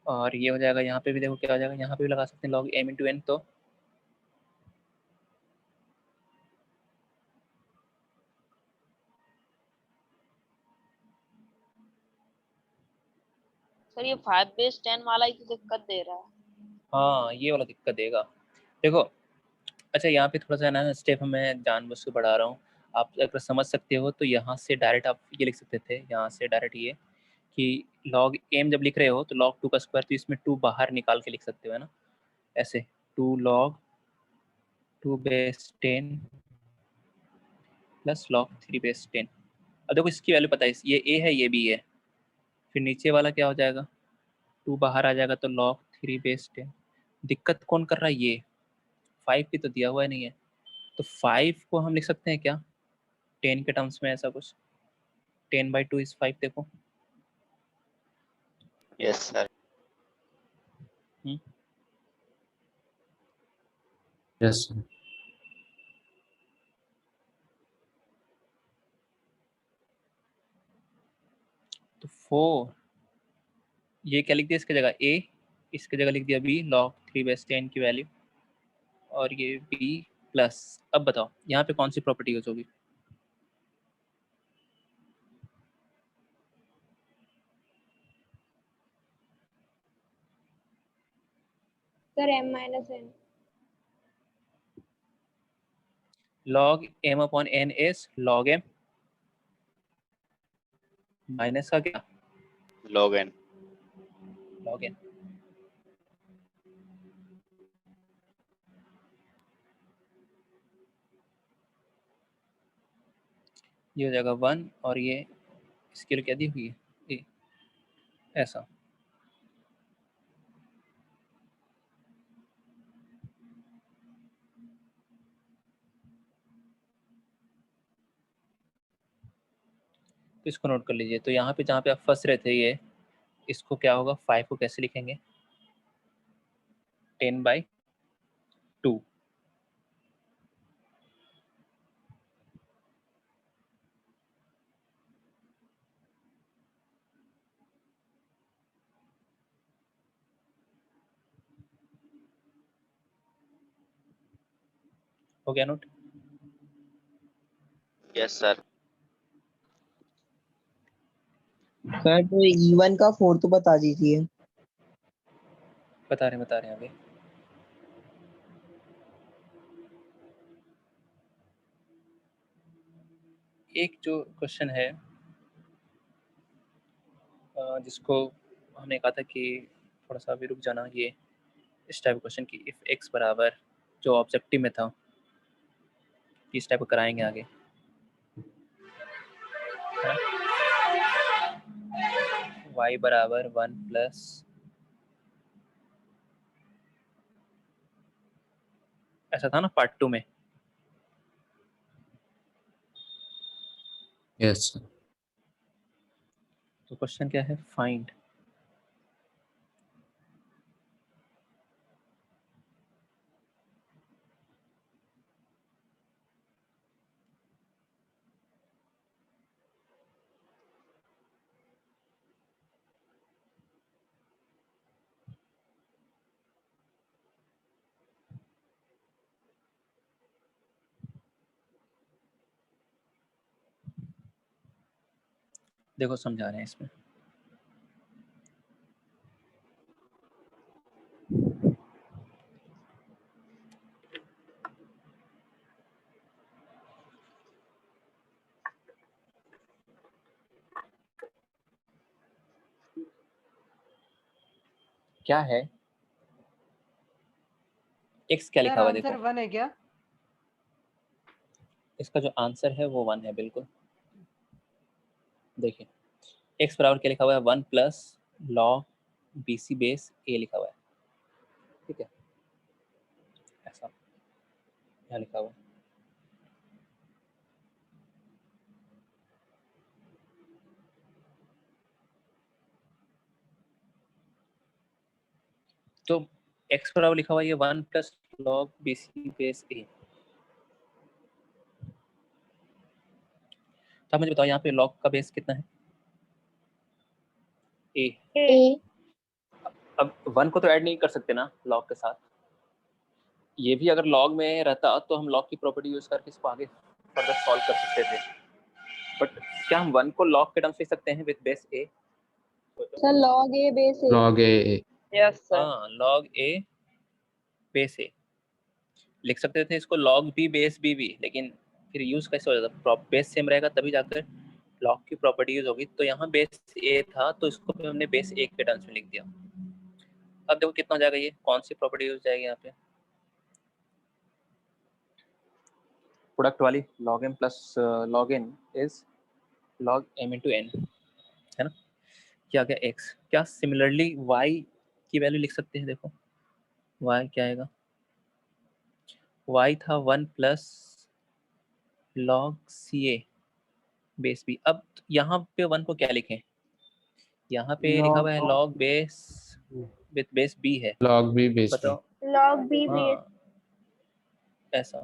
और ये हो जाएगा, यहाँ पे भी देखो क्या हो जाएगा, यहाँ पे भी लगा सकते हैं log m into n। तो सर ये 5 base 10 वाला ही तो दिक्कत दे रहा है. हाँ, ये वाला दिक्कत देगा। देखो, अच्छा यहाँ पे थोड़ा सा ना स्टेप मैं जानबूझ के बढ़ा रहा हूँ, आप अगर समझ सकते हो तो यहाँ से डायरेक्ट आप ये लिख सकते थे, यहाँ से डायरेक्ट ये कि log m जब लिख रहे हो तो log 2 का स्क्वायर, तो इसमें 2 बाहर निकाल के लिख सकते हो, है ना, ऐसे 2 log 2 base 10 plus log 3 base 10। अब देखो इसकी वैल्यू पता है, ये a है ये b है, फिर नीचे वाला क्या हो जाएगा, 2 बाहर आ जाएगा तो log 3 base 10। दिक्कत कौन कर रहा है? ये 5 भी तो दिया हुआ नहीं है, तो 5 को हम लिख सकते हैं क्या 10 के टर्म्स में, ऐसा कुछ 10/2 इज 5। देखो Yes, sir. Yes sir. तो 4, ये क्या लिख दिया इसकी जगह a, इसकी जगह लिख दिया b log 3 base 10 की वैल्यू, और ये b प्लस। अब बताओ यहाँ पे कौन सी प्रॉपर्टी यूज होगी? Sir m minus n। log m upon n is log m minus का क्या, Log n. log n। ये हो जाएगा 1, और ये इसके लिए क्या दी हुई है a, ऐसा। तो इसको नोट कर लीजिए। तो यहाँ पे जहाँ पे आप फंस रहे थे, ये इसको क्या होगा, 5 को कैसे लिखेंगे, 10/2। हो गया नोट? Yes, sir. सर तो E1 का 4 तो बता दीजिए। बता रहे हैं अभी। एक जो क्वेश्चन है जिसको हमने कहा था कि थोड़ा सा अभी रुक जाना, ये इस टाइप क्वेश्चन की इफ x बराबर, जो ऑब्जेक्टिव में था, इस टाइप को कराएंगे आगे, y बराबर 1 प्लस ऐसा था ना पार्ट 2 में। Yes sir. तो क्वेश्चन क्या है, फाइंड देखो समझा रहे हैं इसमें। क्या है, x क्या लिखा हुआ है आंसर देखो, 1 है क्या? इसका जो आंसर है वो 1 है बिल्कुल। देखिए x बराबर क्या लिखा हुआ है, 1 plus log BC base a लिखा हुआ है, ठीक है, ऐसा यहाँ लिखा हुआ है। तो x बराबर लिखा हुआ है ये 1 plus log BC base a। तो आप मुझे बताओ यहाँ पे लॉग का बेस कितना है, a। A अब 1 को तो ऐड नहीं कर सकते ना लॉग के साथ, ये भी अगर लॉग में रहता तो हम लॉग की प्रॉपर्टी यूज करके इसको आगे फर्दर सॉल्व कर सकते थे, बट क्या हम 1 को लॉग के टर्म्स लिख सकते हैं with base a? Sir log A base A log a yes sir. हाँ, लॉग a बेस a लिख सकते थे, इसको लॉग b बेस b भी, लेकिन फिर यूज कैसे हो जाता, बेस सेम रहेगा तभी जाकर लॉग की प्रॉपर्टी यूज होगी। तो यहाँ बेस a था तो इसको भी हमने बेस a के टर्म्स में लिख दिया। अब देखो कितना हो जाएगा, ये कौन सी प्रॉपर्टी यूज जाएगी यहाँ पे, प्रोडक्ट वाली, log m plus log n is log m into n, है ना, क्या क्या x, क्या सिमिलरली y की वैल्यू लिख सकते हैं, देखो y क्या आएगा, y था 1 plus log ca base b। अब यहाँ पे 1 को क्या लिखें, यहाँ पे लिखा हुआ है log base with base b है, log b base b बताओ, log B base हाँ ऐसा,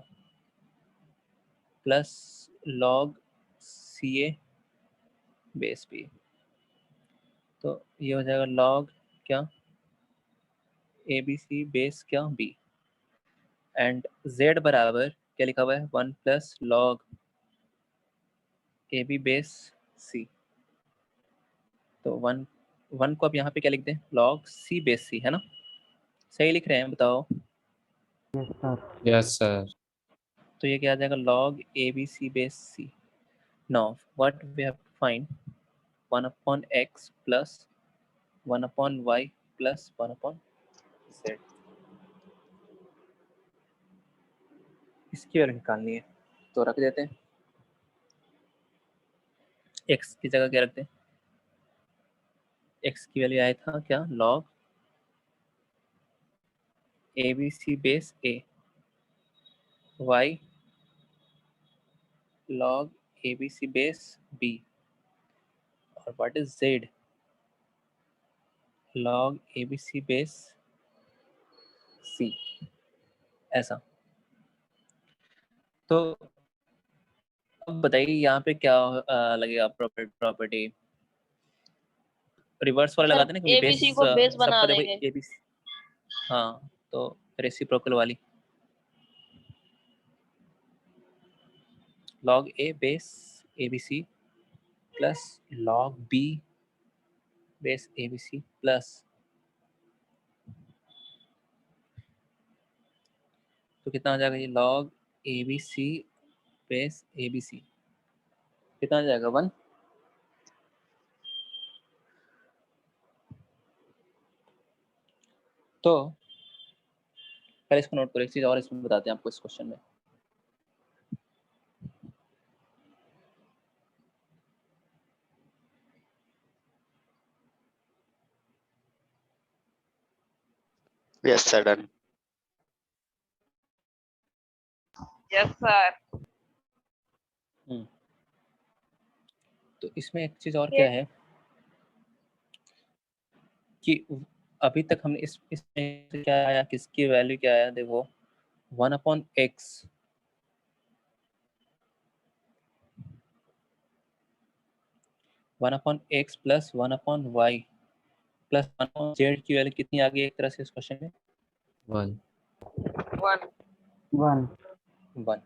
plus log ca base b, तो ये हो जाएगा log क्या abc बेस क्या b, एंड z बराबर क्या लिखा हुआ है, 1 plus log ab base c। तो 1 को अब यहाँ पे क्या लिख दें, log c बेस c, है ना, सही लिख रहे हैं बताओ। yes sir तो ये क्या आ जाएगा, log abc base c। Now what we have to find 1 upon x plus 1 upon y plus 1 upon z, इसकी वैल्यू निकालनी है। तो रख देते हैं, x की जगह क्या रखते हैं, x की वैल्यू आया था क्या, log abc base a, y log abc base b, और what is z, log abc base c, ऐसा। तो अब बताइए यहाँ पे क्या लगेगा प्रॉपर्टी, रिवर्स वाला लगाते हैं ना, क्योंकि बेस ABC को बेस बना सबका देखो देंगे। abc, हाँ तो रेसिप्रोकल वाली, log a base abc plus log b base abc plus, तो कितना आ जाएगा ये log abc बेस abc, कितना आ जाएगा 1। तो पहले इसको नोट करो, एक चीज और इसमें बताते हैं आपको इस क्वेश्चन में, Yes, sir, done. Yes sir. तो इसमें एक चीज और क्या है कि अभी तक हमने इसमें क्या आया, किसकी वैल्यू क्या आया, देखो 1 upon x 1 upon x plus 1 upon y plus 1 upon z की वैल्यू कितनी आ गई एक तरह से इस क्वेश्चन में, 1 1 1।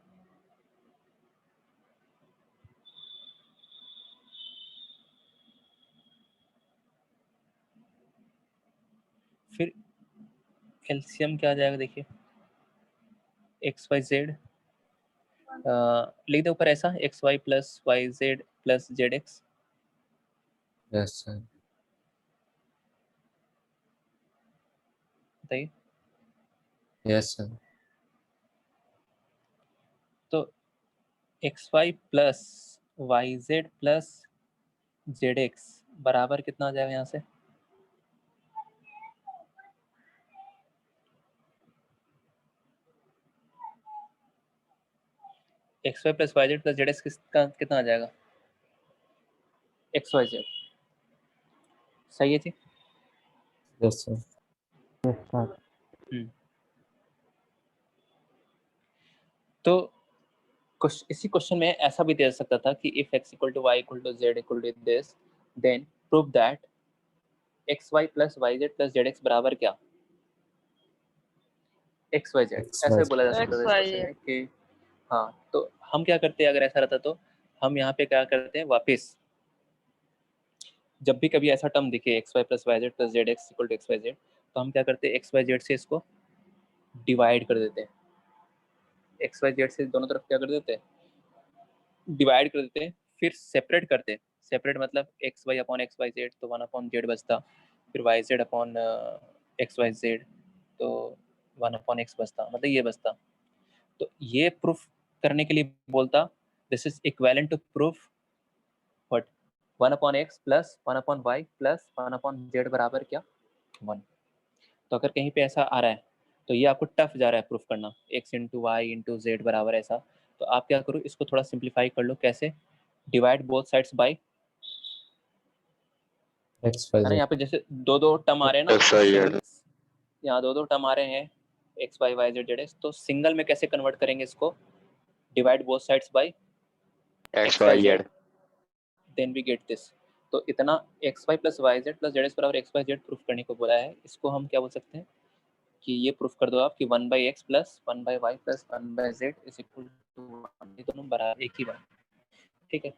फिर एलसीएम क्या आ जाएगा, देखिए एक्स वाई जेड लिख दे ऊपर ऐसा, x y plus y z plus z x, yes sir बताइए। Yes sir. तो xy plus yz plus zx बराबर कितना आ जाएगा यहाँ से? xy plus yz plus zx कितना आ जाएगा? xyz सही है जी। Yes sir. Yes sir. तो इसी क्वेश्चन में ऐसा भी दे सकता था कि if x equal to y equal to z equal to this then prove that xy plus yz plus zx बराबर क्या? xyz ऐसे बोला जा सकता था इस क्वेश्चन में कि हाँ। तो हम क्या करते हैं अगर ऐसा रहता तो हम यहाँ पे क्या करते हैं, वापस जब भी कभी ऐसा टर्म दिखे xy plus yz plus zx equal to xyz तो हम क्या करते हैं xyz से इसको डिवाइड कर देते हैं। xyz से दोनों तरफ क्या कर देते हैं, डिवाइड कर देते हैं, फिर सेपरेट करते हैं। सेपरेट मतलब x y upon x y z तो 1/z बचता, फिर y z upon x y z तो 1/x बचता, मतलब ये बचता। तो ये प्रूफ करने के लिए बोलता this is equivalent to proof what 1/x plus 1/y plus 1/z बराबर क्या 1। तो अगर कहीं पे ऐसा आ रहा है तो ये आपको टफ जा रहा है प्रूफ करना, x into y into z बराबर ऐसा, तो आप क्या करो इसको थोड़ा सिंप्लीफाई कर लो। कैसे? डिवाइड बोथ साइड्स बाय, है ना, यहाँ पे जैसे दो दो टर्म आ रहे हैं ना, XYZ। यहाँ दो दो टर्म आ रहे हैं x y y z z x, तो सिंगल में कैसे कन्वर्ट करेंगे इसको? Divide both sides by XYZ। Then we get this. तो इतना x y plus y z plus z x बराबर एक्स वाई जेड प्रूफ करने को बोला है। इसको हम क्या बोल सकते हैं कि ये प्रूफ कर दो आप कि 1/x plus 1/y plus 1/z is equal to 1। ये दोनों बराबर एक ही बात, ठीक है।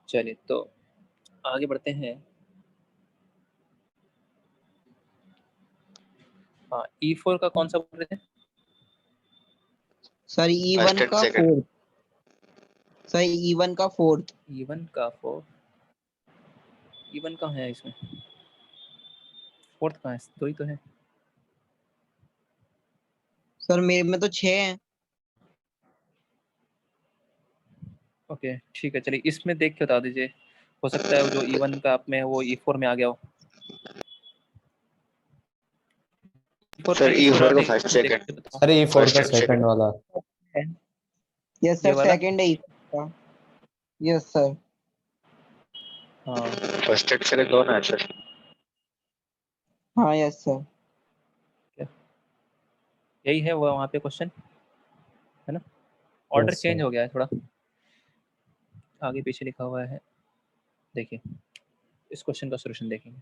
चलिए तो आगे बढ़ते हैं। हाँ E4 का कौन सा बोल रहे थे? सर E1 First and का second। फोर्थ। सर E1 का फोर्थ। E1 का 4, E1 कहाँ है इसमें? फोर्थ कहाँ है? दो ही तो है। सर मेरे में तो 6 हैं। ओके ठीक है, चलिए इसमें देख के बता दीजिए, हो सकता है वो जो E1 का आप में है वो E4 में आ गया हो। सर E4 का फर्स्ट सेकंड। अरे E4 First का and सेकंड second। वाला। यस ये सर वाला? सेकंड है इसका। Yes sir. हाँ फर्स्ट एंड सेकंड दोनों है सर। हाँ यस सर। यही है वो वहाँ पे क्वेश्चन, है ना? Order Yes, change sir. हो गया है थोड़ा, आगे पीछे लिखा हुआ है। देखिए इस क्वेश्चन का सॉल्यूशन देखेंगे।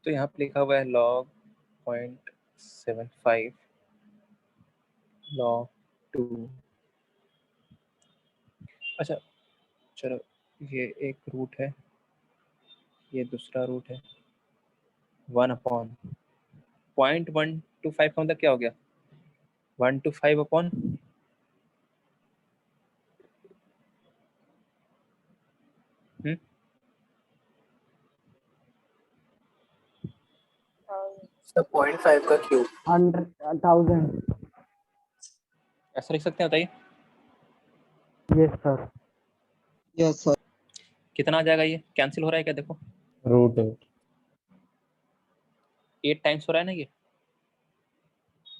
तो यहाँ पे लिखा हुआ है log 0.75 log 2। अच्छा चलो, ये एक रूट है, ये दूसरा रूट है, 1/0.125 का मतलब क्या हो गया? 1/5 सर 0.5 का क्यूब। 100,000। ऐसा लिख सकते हैं, बताइए यस सर। Yes sir. कितना आ जाएगा? ये कैंसिल हो रहा है क्या? देखो रूट 8। 8 टाइम्स हो रहा है ना ये।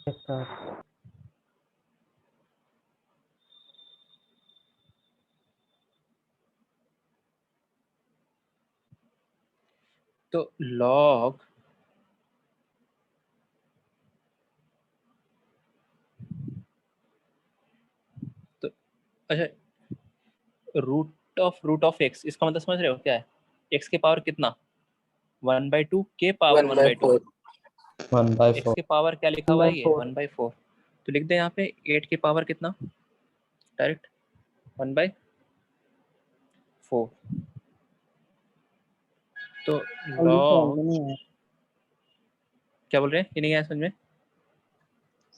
Yes sir. तो log तो अच्छा, रूट ऑफ एक्स, इसका मतलब समझ रहे हो क्या है? एक्स के पावर कितना? 1/2 के पावर 1/2। 1/4। एक्स के पावर क्या लिखा हुआ है? ये 1/4। 1/4। तो लिख दे यहाँ पे 8 के पावर कितना, डायरेक्ट 1/4। 4। तो और ये log solve नहीं है क्या बोल रहे हैं, ये नहीं आया समझ में?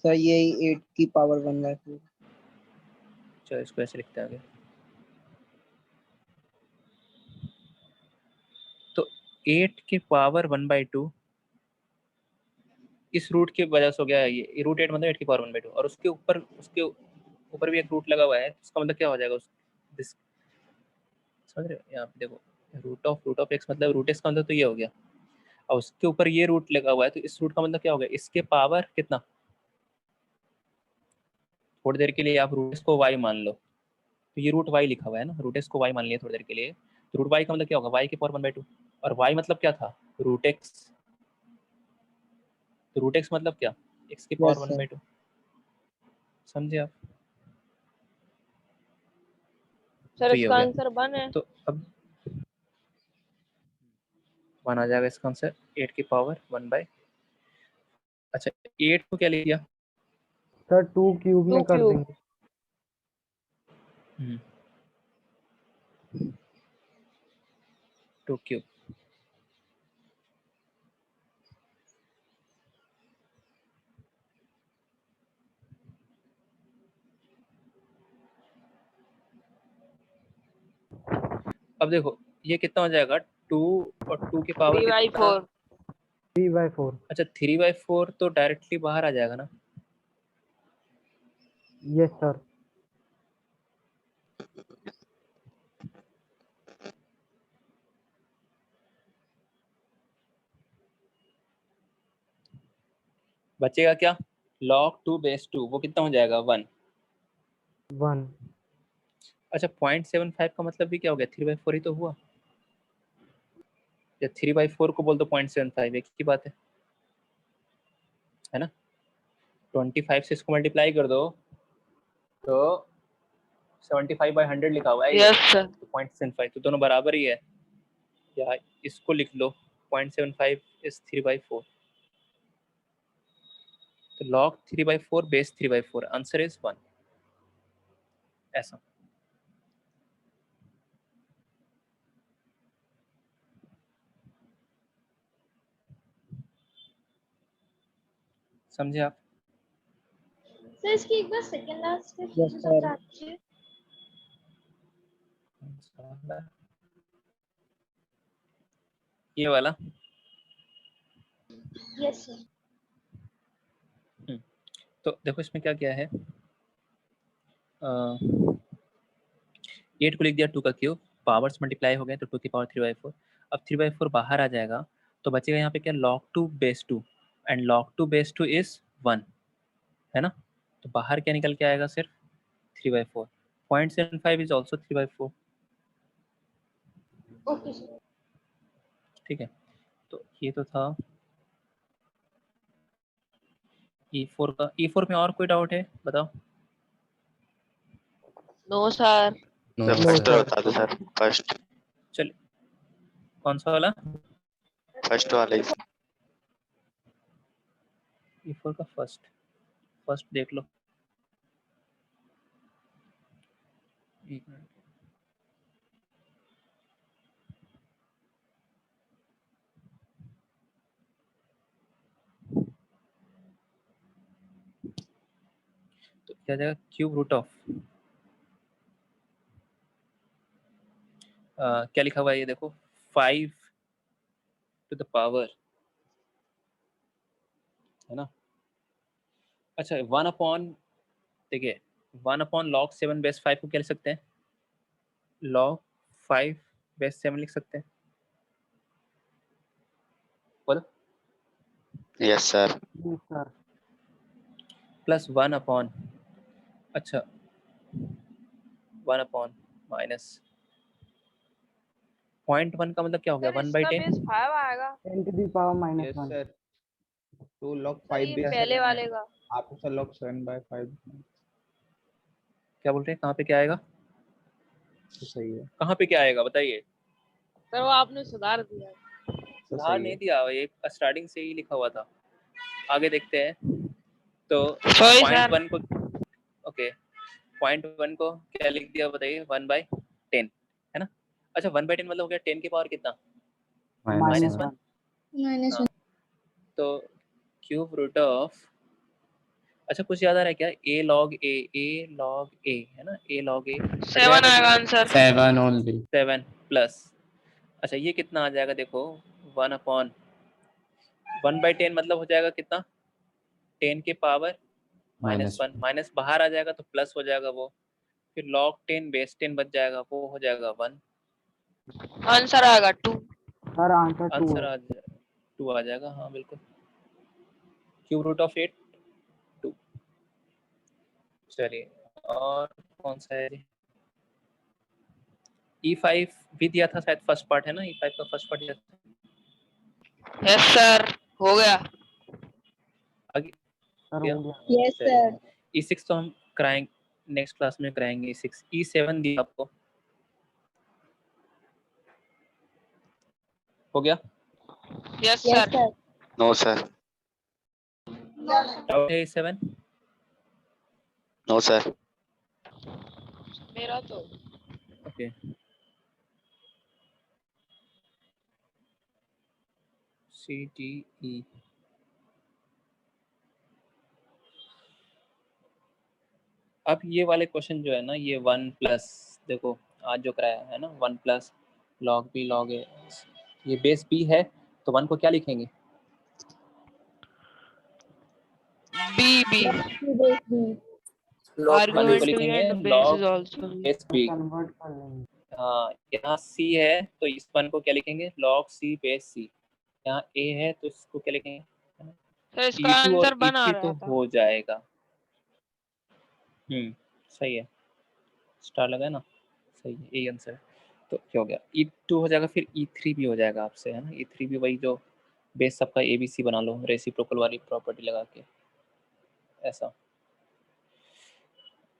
सर ये 8 की पावर 1/4। चलो इसको ऐसे लिखते हैं आगे। तो 8 की पावर 1/2 इस रूट की वजह से हो गया। ये रूट 8 मतलब 8 की पावर 1/2 और उसके ऊपर भी एक रूट लगा हुआ है। इसका मतलब क्या हो जाएगा समझ रहे हो? यहाँ पे देखो रूट ऑफ x मतलब रूट x का मतलब तो ये हो गया और उसके ऊपर ये रूट लगा हुआ है, तो इस रूट का मतलब क्या हो गया, इसके पावर कितना। थोड़ी देर के लिए आप रूट x को y मान लो, तो ये रूट y लिखा हुआ है ना, रूट x को y मान लिया थोड़ी देर के लिए, तो रूट y का मतलब क्या होगा, y की पावर 1/2 और y मतलब क्या था, रूट x। तो रूट x मतलब क्या, x की पावर 1/2। समझे आप? सर तो ये हो इसका गया। आंसर 1 है। तो अब 1 आ जाएगा इसका आंसर, 8 की पावर 1/। अच्छा 8 को क्या ले लिया, सर 2 क्यूब 2 में कर क्यूब। देंगे। 2 क्यूब। अब देखो ये कितना हो जाएगा, 2 और 2 की पावर 3/4। 3/4। अच्छा 3/4 तो डायरेक्टली बाहर आ जाएगा ना। Yes sir. बचेगा क्या, log 2/2 वो कितना हो जाएगा 1। 1। अच्छा 0.75 का मतलब भी क्या हो गया, 3/4 ही तो हुआ, या 3/4 को बोल दो 0.75 एक ही बात है ना। 25 से इसको मल्टीप्लाई कर दो तो 75/100 लिखा हुआ है, यस सर। 0.75 तो दोनों बराबर ही है, या इसको लिख लो 0.75 इज 3/4। तो log 3/4 बेस 3/4 आंसर इज 1। ऐसा समझे आप? सर इसकी एक बार सेकंड लास्ट यस सर। ये वाला यस सर। तो देखो इसमें क्या क्या है, 8 को लिख दिया 2 का क्यूब, पावर्स मल्टीप्लाई हो गए तो 2 की पावर 3/4। अब 3/4 बाहर आ जाएगा तो बचेगा यहाँ पे क्या, log 2/2 एंड log 2/2 इज 1 है ना। तो बाहर क्या निकल के आएगा, सिर्फ 3/4। 0.75 इज ऑल्सो 3/4। Okay sir. ठीक है, तो ये तो था E4 का। E4 में और कोई डाउट है बताओ। No sir. No sir first बता दो सर, फर्स्ट चलिए कौन सा वाला, फर्स्ट वाला ही। E4 का फर्स्ट देख लो। एक मिनट। तो क्या जाएगा, क्यूब रूट ऑफ क्या लिखा हुआ है ये देखो, 5 टू द पावर है ना। अच्छा 1/, देखिए 1/ log 7/5 को क्या लिख सकते हैं, log 5/7 लिख सकते हैं, बोलो। Yes sir. Yes sir. Plus 1/, अच्छा 1/ माइनस 0.1 का मतलब क्या हो गया, सर 1/10। इसका बेस 5 आएगा। 10 to the power yes -1। Sir. तो log सर 5 ये बेस पहले 7 है, वाले का। आपको सर log 7/5 क्या बोल रहे हैं, कहाँ पे क्या आएगा, तो सही है। कहाँ पे क्या आएगा बताइए। सर वो आपने सुधार दिया। तो सुधार सही नहीं है। दिया, ये स्टार्टिंग से ही लिखा हुआ था। आगे देखते हैं तो सॉरी सर। 0.1 को, ओके 0.1 को क्या लिख दिया बताइए, 1/10 है ना। अच्छा 1/10 मतलब हो गया 10 की पावर कितना, -1. -1। माइनस हाँ, तो क्यूब रूट ऑफ, अच्छा कुछ याद आ रहा है क्या, a log a है ना, a log a 7 आएगा आंसर। 7 only. 7 प्लस, अच्छा ये कितना आ जाएगा देखो, 1/10 मतलब हो जाएगा कितना, 10 के पावर -1, माइनस बाहर आ जाएगा तो प्लस हो जाएगा वो, फिर log 10 बेस 10 बच जाएगा, वो हो जाएगा 1, आंसर आएगा 2। सर आंसर 2 आंसर है। आ 2 आ जाएगा, हाँ बिल्कुल, क्यूब रूट ऑफ 8 2। चलिए और कौन सा है, E5 भी दिया था शायद, फर्स्ट पार्ट है ना, E5 का फर्स्ट पार्ट दिया था। यस सर, हो गया। आगे सर हो गया। Yes sir. E6 तो हम कराएंगे नेक्स्ट क्लास में कराएंगे, E6 E7 दिया आपको, हो गया, yes yes sir. Sir. No, sir. Doubt है E7, No, sir. मेरा तो ओके CTE, अब ये वाले क्वेश्चन जो है ना, ये 1 प्लस, देखो आज जो कराया है ना 1 plus log b log a, ये बेस b है तो 1 को क्या लिखेंगे, b b base b. One को आर्गुमेंट लिखेंगे and base log is also base b, convert कर लेंगे। हाँ यहाँ c है तो इस 1 को क्या लिखेंगे log c बेस c, यहाँ a है तो इसको क्या लिखेंगे, सर। इसका E2 आंसर और बना E3 रहा तो था। हो जाएगा, सही है, स्टार लगा है ना, सही है, यही आंसर है। तो क्या हो गया, E2 हो जाएगा, फिर E3 भी हो जाएगा आपसे, है ना, E3 भी वही जो बेस सबका ABC बना लो रेसिप्रोकल वाली प्रॉपर्टी लगा के, ऐसा।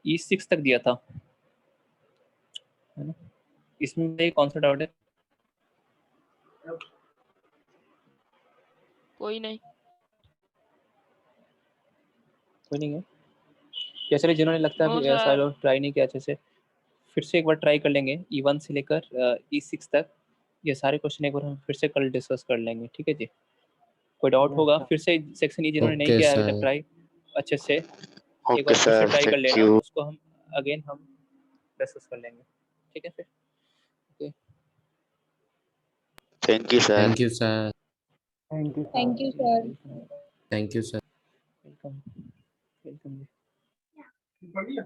E6 तक दिया था, है ना, इसमें कौन सा डाउट है, कोई नहीं। कोई नहीं है क्या, चलिए जिन्होंने लगता नो है सारे सर। लोग ट्राई नहीं किया अच्छे से, फिर से एक बार ट्राई कर लेंगे E1 से लेकर E6 तक, ये सारे क्वेश्चन एक बार हम फिर से कल डिस्कस कर लेंगे, ठीक है जी। कोई डाउट होगा फिर से सेक्शन ई जिन्होंने नहीं Okay, किया अभी तक sir. ट्राई अच्छे से, एक Okay, बार फिर से sir. ट्राई कर Thank लेना, you. उसको हम अगेन हम डिस्कस कर लेंगे, ठीक है फिर, okay Thank you, sir. Thank you, sir. Thank you sir. Thank you sir. Thank you, sir. Welcome welcome. बढ़िया।